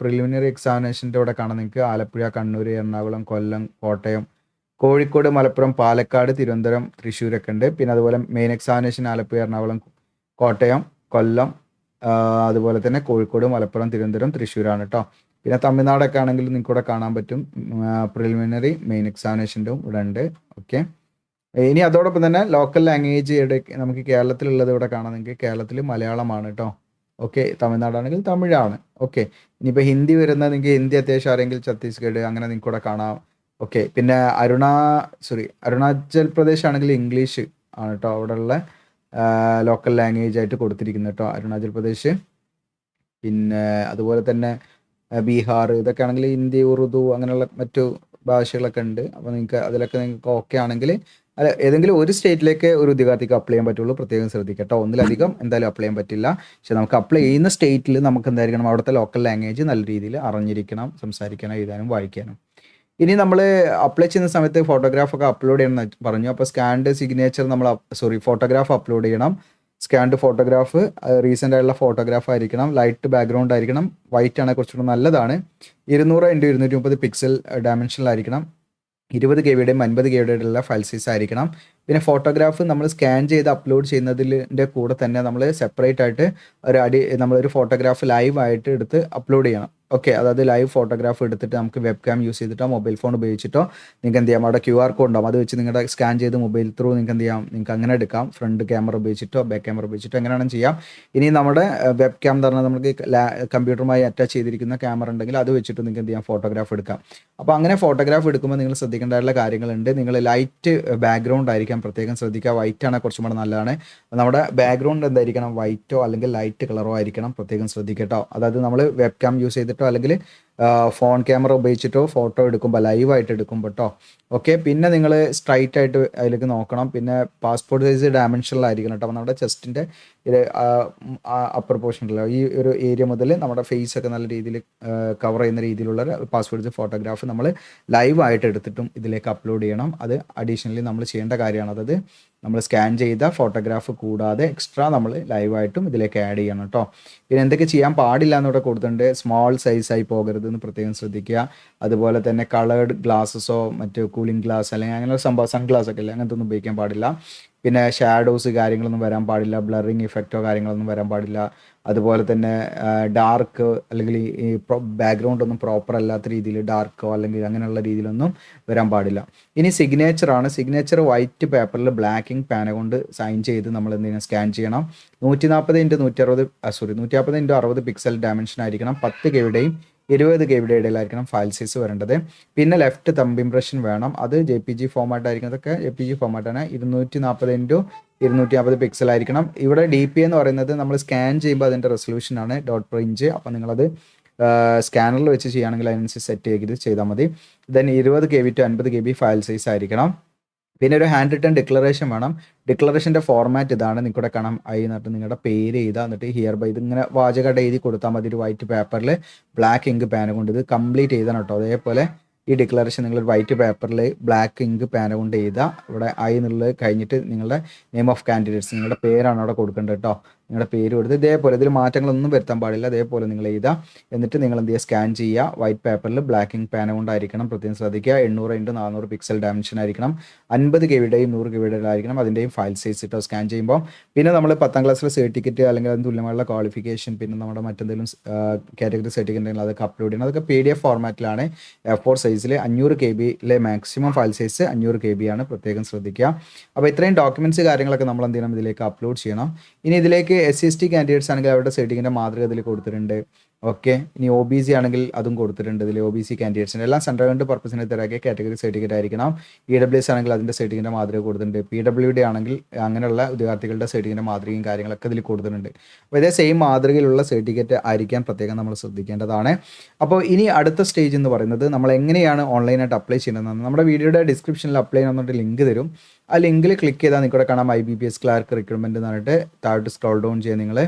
പ്രിലിമിനറി എക്സാമിനേഷൻ്റെ ഇവിടെ കാണാം നിങ്ങൾക്ക്. ആലപ്പുഴ, കണ്ണൂർ, എറണാകുളം, കൊല്ലം, കോട്ടയം, കോഴിക്കോട്, മലപ്പുറം, പാലക്കാട്, തിരുവനന്തപുരം, തൃശ്ശൂരൊക്കെ ഉണ്ട്. പിന്നെ അതുപോലെ മെയിൻ എക്സാമിനേഷൻ ആലപ്പുഴ, എറണാകുളം, കോട്ടയം, കൊല്ലം, അതുപോലെ തന്നെ കോഴിക്കോട്, മലപ്പുറം, തിരുവനന്തപുരം, തൃശ്ശൂരാണ് കേട്ടോ. പിന്നെ തമിഴ്നാടൊക്കെ ആണെങ്കിൽ നിങ്ങൾക്ക് ഇവിടെ കാണാൻ പറ്റും. പ്രിലിമിനറി മെയിൻ എക്സാമിനേഷൻ്റെ ഇവിടെ ഉണ്ട്. ഓക്കെ, ഇനി അതോടൊപ്പം തന്നെ ലോക്കൽ ലാംഗ്വേജ് നമുക്ക് കേരളത്തിലുള്ളത് ഇവിടെ കാണാം നിങ്ങൾക്ക്. കേരളത്തിൽ മലയാളമാണ് കേട്ടോ. ഓക്കെ, തമിഴ്നാടാണെങ്കിൽ തമിഴാണ്. ഓക്കെ, ഇനിയിപ്പോൾ ഹിന്ദി വരുന്നത് നിങ്ങൾക്ക് ഹിന്ദി അത്യാവശ്യം അറിയെങ്കിൽ ഛത്തീസ്ഗഡ് അങ്ങനെ നിങ്ങൾക്ക് ഇവിടെ കാണാം. ഓക്കെ, പിന്നെ അരുണാചൽ പ്രദേശ് ആണെങ്കിൽ ഇംഗ്ലീഷ് ആണ് കേട്ടോ അവിടെയുള്ള ലോക്കൽ ലാംഗ്വേജ് ആയിട്ട് കൊടുത്തിരിക്കുന്നത് കേട്ടോ, അരുണാചൽ പ്രദേശ്. പിന്നെ അതുപോലെ തന്നെ ബീഹാർ, ഇതൊക്കെ ആണെങ്കിൽ ഹിന്ദി, ഉറുദു അങ്ങനെയുള്ള മറ്റു ഭാഷകളൊക്കെ ഉണ്ട്. അപ്പോൾ അതിലൊക്കെ നിങ്ങൾക്ക് ഓക്കെ ആണെങ്കിൽ ഏതെങ്കിലും ഒരു സ്റ്റേറ്റിലേക്ക് ഒരു ഉദ്യോഗാർത്ഥിക്ക് അപ്ലൈ ചെയ്യാൻ പറ്റുള്ളൂ. പ്രത്യേകം ശ്രദ്ധിക്കുക കേട്ടോ. ഒന്നിലധികം എന്തായാലും അപ്ലൈ ചെയ്യാൻ പറ്റില്ല. പക്ഷെ നമുക്ക് അപ്ലൈ ചെയ്യുന്ന സ്റ്റേറ്റിൽ നമുക്ക് എന്തായിരിക്കണം, അവിടുത്തെ ലോക്കൽ ലാംഗ്വേജ് നല്ല രീതിയിൽ അറിഞ്ഞിരിക്കണം, സംസാരിക്കാനും എഴുതാനും വായിക്കാനും. ഇനി നമ്മൾ അപ്ലൈ ചെയ്യുന്ന സമയത്ത് ഫോട്ടോഗ്രാഫൊക്കെ അപ്ലോഡ് ചെയ്യണം എന്ന് പറഞ്ഞു. അപ്പോൾ സ്കാൻഡ് സിഗ്നേച്ചർ ഫോട്ടോഗ്രാഫ് അപ്ലോഡ് ചെയ്യണം. സ്കാൻഡ് ഫോട്ടോഗ്രാഫ് റീസെൻ്റ് ആയിട്ടുള്ള ഫോട്ടോഗ്രാഫ് ആയിരിക്കണം. ലൈറ്റ് ബാക്ക്ഗ്രൗണ്ട് ആയിരിക്കണം. വൈറ്റ് ആണ് കുറച്ചുകൂടെ നല്ലതാണ്. 200x230 പിക്സൽ ഡയമെൻഷനിലായിരിക്കണം. 20 KB-യുടെയും 50 KB-യുടെയുള്ള ഫയൽ സൈസ് ആയിരിക്കണം. പിന്നെ ഫോട്ടോഗ്രാഫ് നമ്മൾ സ്കാൻ ചെയ്ത് അപ്ലോഡ് ചെയ്യുന്നതിൻ്റെ കൂടെ തന്നെ നമ്മൾ സെപ്പറേറ്റ് ആയിട്ട് നമ്മളൊരു ഫോട്ടോഗ്രാഫ് ലൈവ് ആയിട്ട് എടുത്ത് അപ്ലോഡ് ചെയ്യണം. ഓക്കെ, അതായത് ലൈവ് ഫോട്ടോഗ്രാഫ് എടുത്തിട്ട് നമുക്ക് വെബ് ക്യാം യൂസ് ചെയ്തിട്ടോ മൊബൈൽ ഫോൺ ഉപയോഗിച്ചിട്ടോ നിങ്ങൾക്ക് എന്ത് ചെയ്യാം, അവിടെ QR കോഡ് ഉണ്ടാവും, അത് വെച്ച് നിങ്ങളുടെ സ്കാൻ ചെയ്ത് മൊബൈൽ ത്രൂ നിങ്ങൾക്ക് എന്ത് ചെയ്യാം, നിങ്ങൾക്ക് അങ്ങനെ എടുക്കാം. ഫ്രണ്ട് ക്യാമറ ഉപയോഗിച്ചിട്ടോ ബാക്ക് ക്യാമറ ഉപയോഗിച്ചിട്ടോ എങ്ങനെയാണെന്ന് ചെയ്യാം. ഇനി നമ്മുടെ വെബ് ക്യാം എന്ന് പറഞ്ഞാൽ നമുക്ക് കമ്പ്യൂട്ടറുമായി അറ്റാച്ച് ചെയ്തിരിക്കുന്ന ക്യാമറ ഉണ്ടെങ്കിൽ അത് വെച്ചിട്ട് നിങ്ങൾക്ക് എന്ത് ചെയ്യാം, ഫോട്ടോഗ്രാഫ് എടുക്കാം. അപ്പോൾ അങ്ങനെ ഫോട്ടോഗ്രാഫ് എടുക്കുമ്പോൾ നിങ്ങൾ ശ്രദ്ധിക്കേണ്ടതായിട്ടുള്ള കാര്യങ്ങളുണ്ട്. നിങ്ങൾ ലൈറ്റ് ബാക്ക്ഗ്രൗണ്ട് ആയിരിക്കാം പ്രത്യേകം ശ്രദ്ധിക്കുക. വൈറ്റ് ആണ് കുറച്ചും കൂടെ നല്ലതാണ്. നമ്മുടെ ബാക്ക്ഗ്രൗണ്ട് എന്തായിരിക്കണം, വൈറ്റോ അല്ലെങ്കിൽ ലൈറ്റ് കളറോ ആയിരിക്കണം, പ്രത്യേകം ശ്രദ്ധിക്കട്ടോ. അതായത് നമ്മൾ വെബ് ക്യാം യൂസ് ചെയ്തിട്ടോ അല്ലെങ്കിൽ ഫോൺ ക്യാമറ ഉപയോഗിച്ചിട്ടോ ഫോട്ടോ എടുക്കുമ്പോൾ ലൈവായിട്ട് എടുക്കുമ്പോൾ കേട്ടോ. ഓക്കെ, പിന്നെ നിങ്ങൾ സ്ട്രൈറ്റ് ആയിട്ട് അതിലേക്ക് നോക്കണം. പിന്നെ പാസ്പോർട്ട് സൈസ് ഡയമെൻഷനിലായിരിക്കണം കേട്ടോ. അപ്പോൾ നമ്മുടെ ചെസ്റ്റിൻ്റെ അപ്പർ പോർഷനിലോ ഈ ഒരു ഏരിയ മുതൽ നമ്മുടെ ഫേസ് ഒക്കെ നല്ല രീതിയിൽ കവർ ചെയ്യുന്ന രീതിയിലുള്ള പാസ്പോർട്ട് സൈസ് ഫോട്ടോഗ്രാഫ് നമ്മൾ ലൈവായിട്ട് എടുത്തിട്ടും ഇതിലേക്ക് അപ്ലോഡ് ചെയ്യണം. അത് അഡീഷണലി നമ്മൾ ചെയ്യേണ്ട കാര്യമാണ്. അതായത് നമ്മൾ സ്കാൻ ചെയ്ത ഫോട്ടോഗ്രാഫ് കൂടാതെ എക്സ്ട്രാ നമ്മൾ ലൈവായിട്ടും ഇതിലേക്ക് ആഡ് ചെയ്യണം കേട്ടോ. പിന്നെ എന്തൊക്കെ ചെയ്യാൻ പാടില്ല എന്നിവിടെ കൊടുത്തിട്ടുണ്ട്. സ്മോൾ സൈസായി പോകരുത് എന്ന് പ്രത്യേകം ശ്രദ്ധിക്കുക. അതുപോലെ തന്നെ കളേർഡ് ഗ്ലാസസോ മറ്റ് കൂളിംഗ് ഗ്ലാസ് അല്ലെങ്കിൽ അങ്ങനെ സംഭവം സൺഗ്ലാസ് ഒക്കെ അല്ലേ അങ്ങനത്തെ ഒന്നും ഉപയോഗിക്കാൻ പാടില്ല. പിന്നെ ഷാഡോസ് കാര്യങ്ങളൊന്നും വരാൻ പാടില്ല, ബ്ലറിങ് ഇഫക്റ്റോ കാര്യങ്ങളൊന്നും വരാൻ പാടില്ല. അതുപോലെ തന്നെ ഡാർക്ക് അല്ലെങ്കിൽ ഈ ബാക്ക്ഗ്രൗണ്ട് ഒന്നും പ്രോപ്പർ അല്ലാത്ത രീതിയിൽ ഡാർക്കോ അല്ലെങ്കിൽ അങ്ങനെയുള്ള രീതിയിലൊന്നും വരാൻ പാടില്ല. ഇനി സിഗ്നേച്ചറാണ്. സിഗ്നേച്ചർ വൈറ്റ് പേപ്പറിൽ ബ്ലാക്കിംഗ് പാന കൊണ്ട് സൈൻ ചെയ്ത് നമ്മൾ എന്ത് ചെയ്യണം, സ്കാൻ ചെയ്യണം. 140x160 പിക്സൽ ഡയമെൻഷൻ ആയിരിക്കണം. 10 കെയുടെയും 20 കെയുടെ ഇടയിലായിരിക്കണം ഫയൽ സൈസ് വരേണ്ടത്. പിന്നെ ലെഫ്റ്റ് തമ്പ് ഇംപ്രഷൻ വേണം. അത് JPG ഫോമാറ്റ് ആയിരിക്കും. അതൊക്കെ JPG ഫോമാറ്റാണ്. 240x250 പിക്സൽ ആയിരിക്കണം. ഇവിടെ DP എന്ന് പറയുന്നത് നമ്മൾ സ്കാൻ ചെയ്യുമ്പോൾ അതിൻ്റെ റെസൊല്യൂഷനാണ് .5". അപ്പോൾ നിങ്ങളത് സ്കാനറിൽ വെച്ച് ചെയ്യുകയാണെങ്കിൽ അതിനനുസരിച്ച് സെറ്റ് ചെയ്താൽ മതി. Then 20 KB to 50 KB file size ആയിരിക്കണം. പിന്നെ ഒരു ഹാൻഡ് റിട്ടൺ ഡിക്ലറേഷൻ വേണം. ഡിക്ലറേഷൻ്റെ ഫോർമാറ്റ് ഇതാണ്. നിങ്ങൾക്കൂടെ കാണാം. എന്നിട്ട് നിങ്ങളുടെ പേര് എഴുതുക, എന്നിട്ട് ഹിയർ ബൈ ഇതിങ്ങനെ വാചകമായിട്ട് എഴുതി കൊടുത്താൽ മതി. ഒരു വൈറ്റ് പേപ്പറിൽ ബ്ലാക്ക് ഇങ്ക് പാന കൊണ്ട് ഇത് കംപ്ലീറ്റ് ചെയ്താണ് കേട്ടോ. അതേപോലെ ഈ ഡിക്ലറേഷൻ നിങ്ങൾ വൈറ്റ് പേപ്പറിൽ ബ്ലാക്ക് ഇങ്ക് പാന കൊണ്ട് എഴുതുക. ഇവിടെ എന്നുള്ളത് കഴിഞ്ഞിട്ട് നിങ്ങളുടെ നെയിം ഓഫ് കാൻഡിഡേറ്റ്സ്, നിങ്ങളുടെ പേരാണ് അവിടെ കൊടുക്കേണ്ടത് കേട്ടോ. നിങ്ങളുടെ പേര് കൊടുത്ത് ഇതേപോലെ ഇതിൽ മാറ്റങ്ങളൊന്നും വരുത്താൻ പാടില്ല. അതേപോലെ നിങ്ങൾ എഴുതുക. എന്നിട്ട് നിങ്ങൾ എന്ത് ചെയ്യുക, സ്കാൻ ചെയ്യുക. വൈറ്റ് പേപ്പറിൽ ബ്ലാക്ക് ഇങ്ക് പാന കൊണ്ടായിരിക്കണം. പ്രത്യേകം ശ്രദ്ധിക്കുക. 800x400 പിക്സൽ ഡയമെൻഷൻ ആയിരിക്കണം. 50 കെയുടെയും 100 കെയുടെ ആയിരിക്കണം അതിൻ്റെയും ഫയൽ സൈസ് ഇട്ടോ സ്കാൻ ചെയ്യുമ്പോൾ. പിന്നെ നമ്മൾ 10ാം ക്ലാസ്സിലെ സർട്ടിഫിക്കറ്റ് അല്ലെങ്കിൽ അതിന് തുല്യമായുള്ള ക്വാളിഫിക്കേഷൻ, പിന്നെ നമ്മുടെ മറ്റെന്തെങ്കിലും കാറ്റഗറി സർട്ടിഫിക്കറ്റ് ഉണ്ടെങ്കിൽ അതൊക്കെ അപ്ലോഡ് ചെയ്യണം. അതൊക്കെ PDF ഫോർമാറ്റിലാണ്. A4 സൈസിൽ 500 KB maximum file size 500 KB ആണ്. പ്രത്യേകം ശ്രദ്ധിക്കുക. അപ്പോൾ ഇത്രയും ഡോക്യുമെൻറ്റ്സ് കാര്യങ്ങളൊക്കെ നമ്മൾ എന്ത് ചെയ്യണം, ഇതിലേക്ക് അപ്ലോഡ് ചെയ്യണം. ഇനി ഇതിലേക്ക് SC/ST കാൻഡിഡേറ്റ്സ് ആണെങ്കിൽ അവരുടെ സർട്ടിഫിക്കറ്റിൻ്റെ മാതൃക ഇതിൽ കൊടുത്തിട്ടുണ്ട്. ഓക്കെ. ഇനി OBC ആണെങ്കിൽ അതും കൊടുത്തിട്ടുണ്ട്. ഇതിൽ OBC കാൻഡിഡേറ്റ്സിന് എല്ലാം സെൻട്രൽ ഗവൺമെൻറ് പർപ്പസിന് തരാക്കിയ കാറ്റഗറി സർട്ടിഫിക്കറ്റ് ആയിരിക്കണം. EWS ആണെങ്കിൽ അതിൻ്റെ സർട്ടിഫിക്കറ്റിൻ്റെ മാതൃക കൊടുത്തിട്ടുണ്ട്. PWD ആണെങ്കിൽ അങ്ങനെയുള്ള ഉദ്യോഗാർത്ഥികളുടെ സർട്ടിഫിക്കറ്റിൻ്റെ മാതൃകയും കാര്യങ്ങളൊക്കെ ഇതിൽ കൊടുത്തിട്ടുണ്ട്. അപ്പോൾ ഇതേ സെയിം മാതൃകയിലുള്ള സർട്ടിഫിക്കറ്റ് ആയിരിക്കാൻ പ്രത്യേകം നമ്മൾ ശ്രദ്ധിക്കേണ്ടതാണ്. അപ്പോൾ ഇനി അടുത്ത സ്റ്റേജ് എന്ന് പറയുന്നത് നമ്മൾ എങ്ങനെയാണ് ഓൺലൈനായിട്ട് അപ്ലൈ ചെയ്യുന്നതെന്നാണ്. നമ്മുടെ വീഡിയോയുടെ ഡിസ്ക്രിപ്ഷനിൽ അപ്ലൈ ചെയ്യാൻ ലിങ്ക് തരും. ആ ലിങ്കിൽ ക്ലിക്ക് ചെയ്താൽ നിങ്ങൾക്കിവിടെ കാണാം IBPS ക്ലാർക്ക് റിക്രൂട്ട്മെൻറ്റ് എന്ന് പറഞ്ഞിട്ട് താഴോട്ട് സ്ക്രോൾ ഡൗൺ ചെയ്യുക. നിങ്ങൾ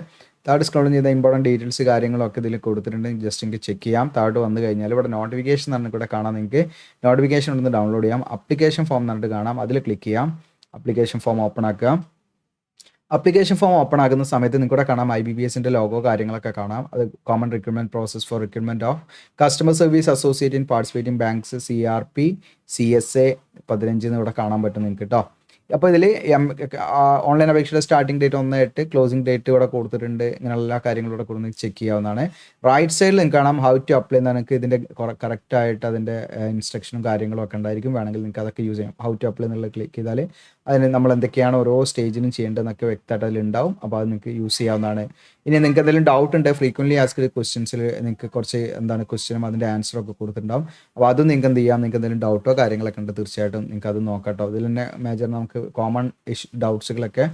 താഴോട്ട് സ്ക്രോൾ ചെയ്ത ഇമ്പോർട്ടൻറ്റ് ഡീറ്റെയിൽസ് കാര്യങ്ങളൊക്കെ ഇതിൽ കൊടുത്തിട്ടുണ്ട്. ജസ്റ്റ് നിങ്ങൾക്ക് ചെക്ക് ചെയ്യാം. താഴോട്ട് വന്നു കഴിഞ്ഞാൽ ഇവിടെ നോട്ടിഫിക്കേഷൻ എന്ന് പറഞ്ഞിട്ട് ഇവിടെ കാണാം. നിങ്ങൾക്ക് നോട്ടിഫിക്കേഷൻ ഒന്ന് ഡൗൺലോഡ് ചെയ്യാം. അപ്ലിക്കേഷൻ ഫോം എന്ന് പറഞ്ഞിട്ട് കാണാം. അതിൽ ക്ലിക്ക് ചെയ്യാം. അപ്ലിക്കേഷൻ ഫോം ഓപ്പൺ ആക്കുക. അപ്ലിക്കേഷൻ ഫോം ഓപ്പൺ ആകുന്ന സമയത്ത് നിങ്ങൾക്കിവിടെ കാണാം IBPSൻ്റെ ലോഗോ കാര്യങ്ങളൊക്കെ കാണാം. അത് common recruitment process four recruitment of customer service associate in participating banks CRP CSA 15 എന്ന് ഇവിടെ കാണാൻ പറ്റും നിങ്ങൾക്ക് കേട്ടോ. അപ്പോൾ ഇതിൽ ഓൺലൈൻ അപേക്ഷയുടെ സ്റ്റാർട്ടിംഗ് ഡേറ്റ് 1/8, ക്ലോസിംഗ് ഡേറ്റ് ഇവിടെ കൊടുത്തിട്ടുണ്ട്. ഇങ്ങനെയുള്ള എല്ലാ കാര്യങ്ങളും ഇവിടെ കൊടുത്ത് ചെക്ക് ചെയ്യാവുന്നതാണ്. റൈറ്റ് സൈഡിൽ നിങ്ങൾക്ക് കാണാം ഹൗ ടു അപ്ലൈ എന്ന്. നിങ്ങൾക്ക് ഇതിൻ്റെ കറക്റ്റായിട്ട് അതിൻ്റെ ഇൻസ്ട്രക്ഷനും കാര്യങ്ങളും ഒക്കെ ഉണ്ടായിരിക്കും. വേണമെങ്കിൽ നിങ്ങൾക്ക് അതൊക്കെ യൂസ് ചെയ്യാം. ഹൗ ടു അപ്ലൈ എന്നുള്ളത് ക്ലിക്ക് ചെയ്താൽ അതിന് നമ്മൾ എന്തൊക്കെയാണ് ഓരോ സ്റ്റേജിനും ചെയ്യേണ്ടതെന്നൊക്കെ വ്യക്തമായിട്ട് അതിലുണ്ടാവും. അപ്പോൾ അത് നിങ്ങൾക്ക് യൂസ് ചെയ്യാവുന്നതാണ്. ഇനി നിങ്ങൾക്ക് എന്തെങ്കിലും ഡൗട്ട് ഉണ്ട്, ഫ്രീക്വൻലി ആസ്ക്ഡ് ക്വസ്റ്റ്യൻസിൽ നിങ്ങൾക്ക് കുറച്ച് ക്വസ്റ്റ്യനും അതിൻ്റെ ആൻസറൊക്കെ കൊടുത്തിട്ടുണ്ടാവും. അപ്പോൾ അതും നിങ്ങൾക്ക് എന്ത് ചെയ്യാം, നിങ്ങൾക്ക് എന്തെങ്കിലും ഡൗട്ടോ കാര്യങ്ങളൊക്കെ ഉണ്ട് തീർച്ചയായിട്ടും നിങ്ങൾക്ക് അത് നോക്കാട്ടോ. ഇതിൽ തന്നെ മേജർ നമുക്ക് കോമൺ ഡൗട്ട്സുകളൊക്കെ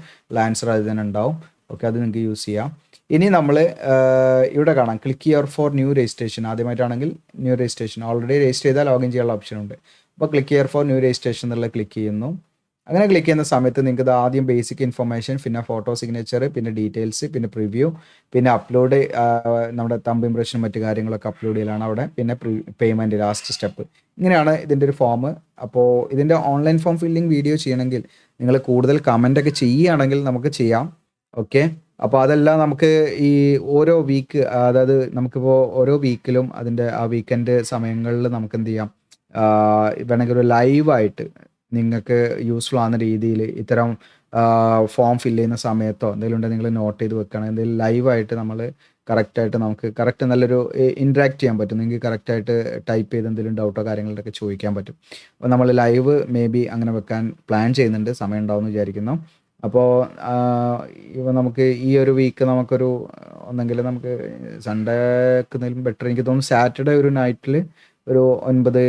ആൻസർ അത് തന്നെ ഉണ്ടാവും. ഓക്കെ, അത് നിങ്ങൾക്ക് യൂസ് ചെയ്യാം. ഇനി നമ്മൾ ഇവിടെ കാണാം click here for new registration. ആദ്യമായിട്ടാണെങ്കിൽ ന്യൂ രജിസ്ട്രേഷൻ, ഓൾറെഡി രജിസ്റ്റർ ചെയ്താൽ ലോഗിൻ ചെയ്യാനുള്ള ഓപ്ഷൻ ഉണ്ട്. അപ്പോൾ click here for new registration എന്നുള്ള ക്ലിക്ക് ചെയ്യുന്നു. അങ്ങനെ ക്ലിക്ക് ചെയ്യുന്ന സമയത്ത് നിങ്ങൾക്ക് ഇത് ആദ്യം ബേസിക് ഇൻഫർമേഷൻ, പിന്നെ ഫോട്ടോ സിഗ്നേച്ചർ, പിന്നെ ഡീറ്റെയിൽസ്, പിന്നെ പ്രിവ്യൂ, പിന്നെ അപ്ലോഡ് നമ്മുടെ തമ്പ് ഇംപ്രഷനും മറ്റു കാര്യങ്ങളൊക്കെ അപ്ലോഡ് ചെയ്യലാണ് അവിടെ. പിന്നെ പേയ്മെൻറ്റ് ലാസ്റ്റ് സ്റ്റെപ്പ്. ഇങ്ങനെയാണ് ഇതിൻ്റെ ഒരു ഫോം. അപ്പോൾ ഇതിൻ്റെ ഓൺലൈൻ ഫോം ഫില്ലിംഗ് വീഡിയോ ചെയ്യണമെങ്കിൽ നിങ്ങൾ കൂടുതൽ കമൻ്റൊക്കെ ചെയ്യുകയാണെങ്കിൽ നമുക്ക് ചെയ്യാം. ഓക്കെ, അപ്പോൾ അതെല്ലാം നമുക്ക് ഈ ഓരോ വീക്ക്, അതായത് നമുക്കിപ്പോൾ ഓരോ വീക്കിലും അതിൻ്റെ ആ വീക്കെൻഡ് സമയങ്ങളിൽ നമുക്ക് എന്ത് ചെയ്യാം, വേണമെങ്കിൽ ഒരു ലൈവായിട്ട് നിങ്ങൾക്ക് യൂസ്ഫുൾ ആകുന്ന രീതിയിൽ ഇത്തരം ഫോം ഫില്ല് ചെയ്യുന്ന സമയത്തോ എന്തെങ്കിലും ഉണ്ടെങ്കിൽ നിങ്ങൾ നോട്ട് ചെയ്ത് വെക്കണം. എന്തെങ്കിലും ലൈവായിട്ട് നമ്മൾ കറക്റ്റായിട്ട് നമുക്ക് കറക്റ്റ് നല്ലൊരു ഇൻട്രാക്ട് ചെയ്യാൻ പറ്റും. നിങ്ങൾക്ക് കറക്റ്റായിട്ട് ടൈപ്പ് ചെയ്ത് എന്തെങ്കിലും ഡൗട്ടോ കാര്യങ്ങളൊക്കെ ചോദിക്കാൻ പറ്റും. അപ്പോൾ നമ്മൾ ലൈവ് മേ ബി അങ്ങനെ വെക്കാൻ പ്ലാൻ ചെയ്യുന്നുണ്ട്. സമയം ഉണ്ടാവുമെന്ന് വിചാരിക്കുന്നു. അപ്പോൾ ഇവ നമുക്ക് ഈ ഒരു വീക്ക് നമുക്കൊരു ഒന്നെങ്കിൽ നമുക്ക് സൺഡേക്ക് ബെറ്റർ എനിക്ക് തോന്നുന്നു സാറ്റർഡേ ഒരു നൈറ്റിൽ ഒരു 9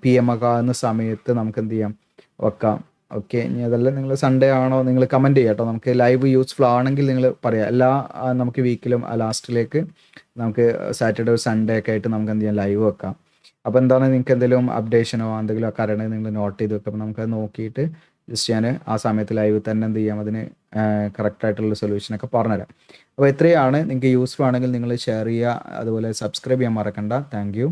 PM ഒക്കെ ആകുന്ന സമയത്ത് നമുക്ക് എന്ത് ചെയ്യാം, വെക്കാം. ഓക്കെ, ഇനി അതല്ല നിങ്ങൾ സൺഡേ ആണോ നിങ്ങൾ കമൻറ്റ് ചെയ്യാം കേട്ടോ. നമുക്ക് ലൈവ് യൂസ്ഫുൾ ആണെങ്കിൽ നിങ്ങൾ പറയാം. എല്ലാ നമുക്ക് വീക്കിലും ലാസ്റ്റിലേക്ക് നമുക്ക് സാറ്റർഡേ ഒരു സൺഡേ ഒക്കെ ആയിട്ട് നമുക്ക് എന്ത് ചെയ്യാം, ലൈവ് വെക്കാം. അപ്പോൾ എന്താണ് നിങ്ങൾക്ക് എന്തെങ്കിലും അപ്ഡേഷനോ എന്തെങ്കിലും ഒക്കെ അറിയണമെങ്കിൽ നിങ്ങൾ നോട്ട് ചെയ്ത് വെക്കാം. അപ്പോൾ നമുക്കത് നോക്കിയിട്ട് ജസ്റ്റ് ഞാൻ ആ സമയത്ത് ലൈവ് തന്നെ എന്ത് ചെയ്യാം, അതിന് കറക്റ്റായിട്ടുള്ള സൊല്യൂഷനൊക്കെ പറഞ്ഞുതരാം. അപ്പോൾ ഇത്രയാണ്. നിങ്ങൾക്ക് യൂസ്ഫുൾ ആണെങ്കിൽ നിങ്ങൾ ഷെയർ ചെയ്യുക, അതുപോലെ സബ്സ്ക്രൈബ് ചെയ്യാൻ മറക്കണ്ട. Thank you.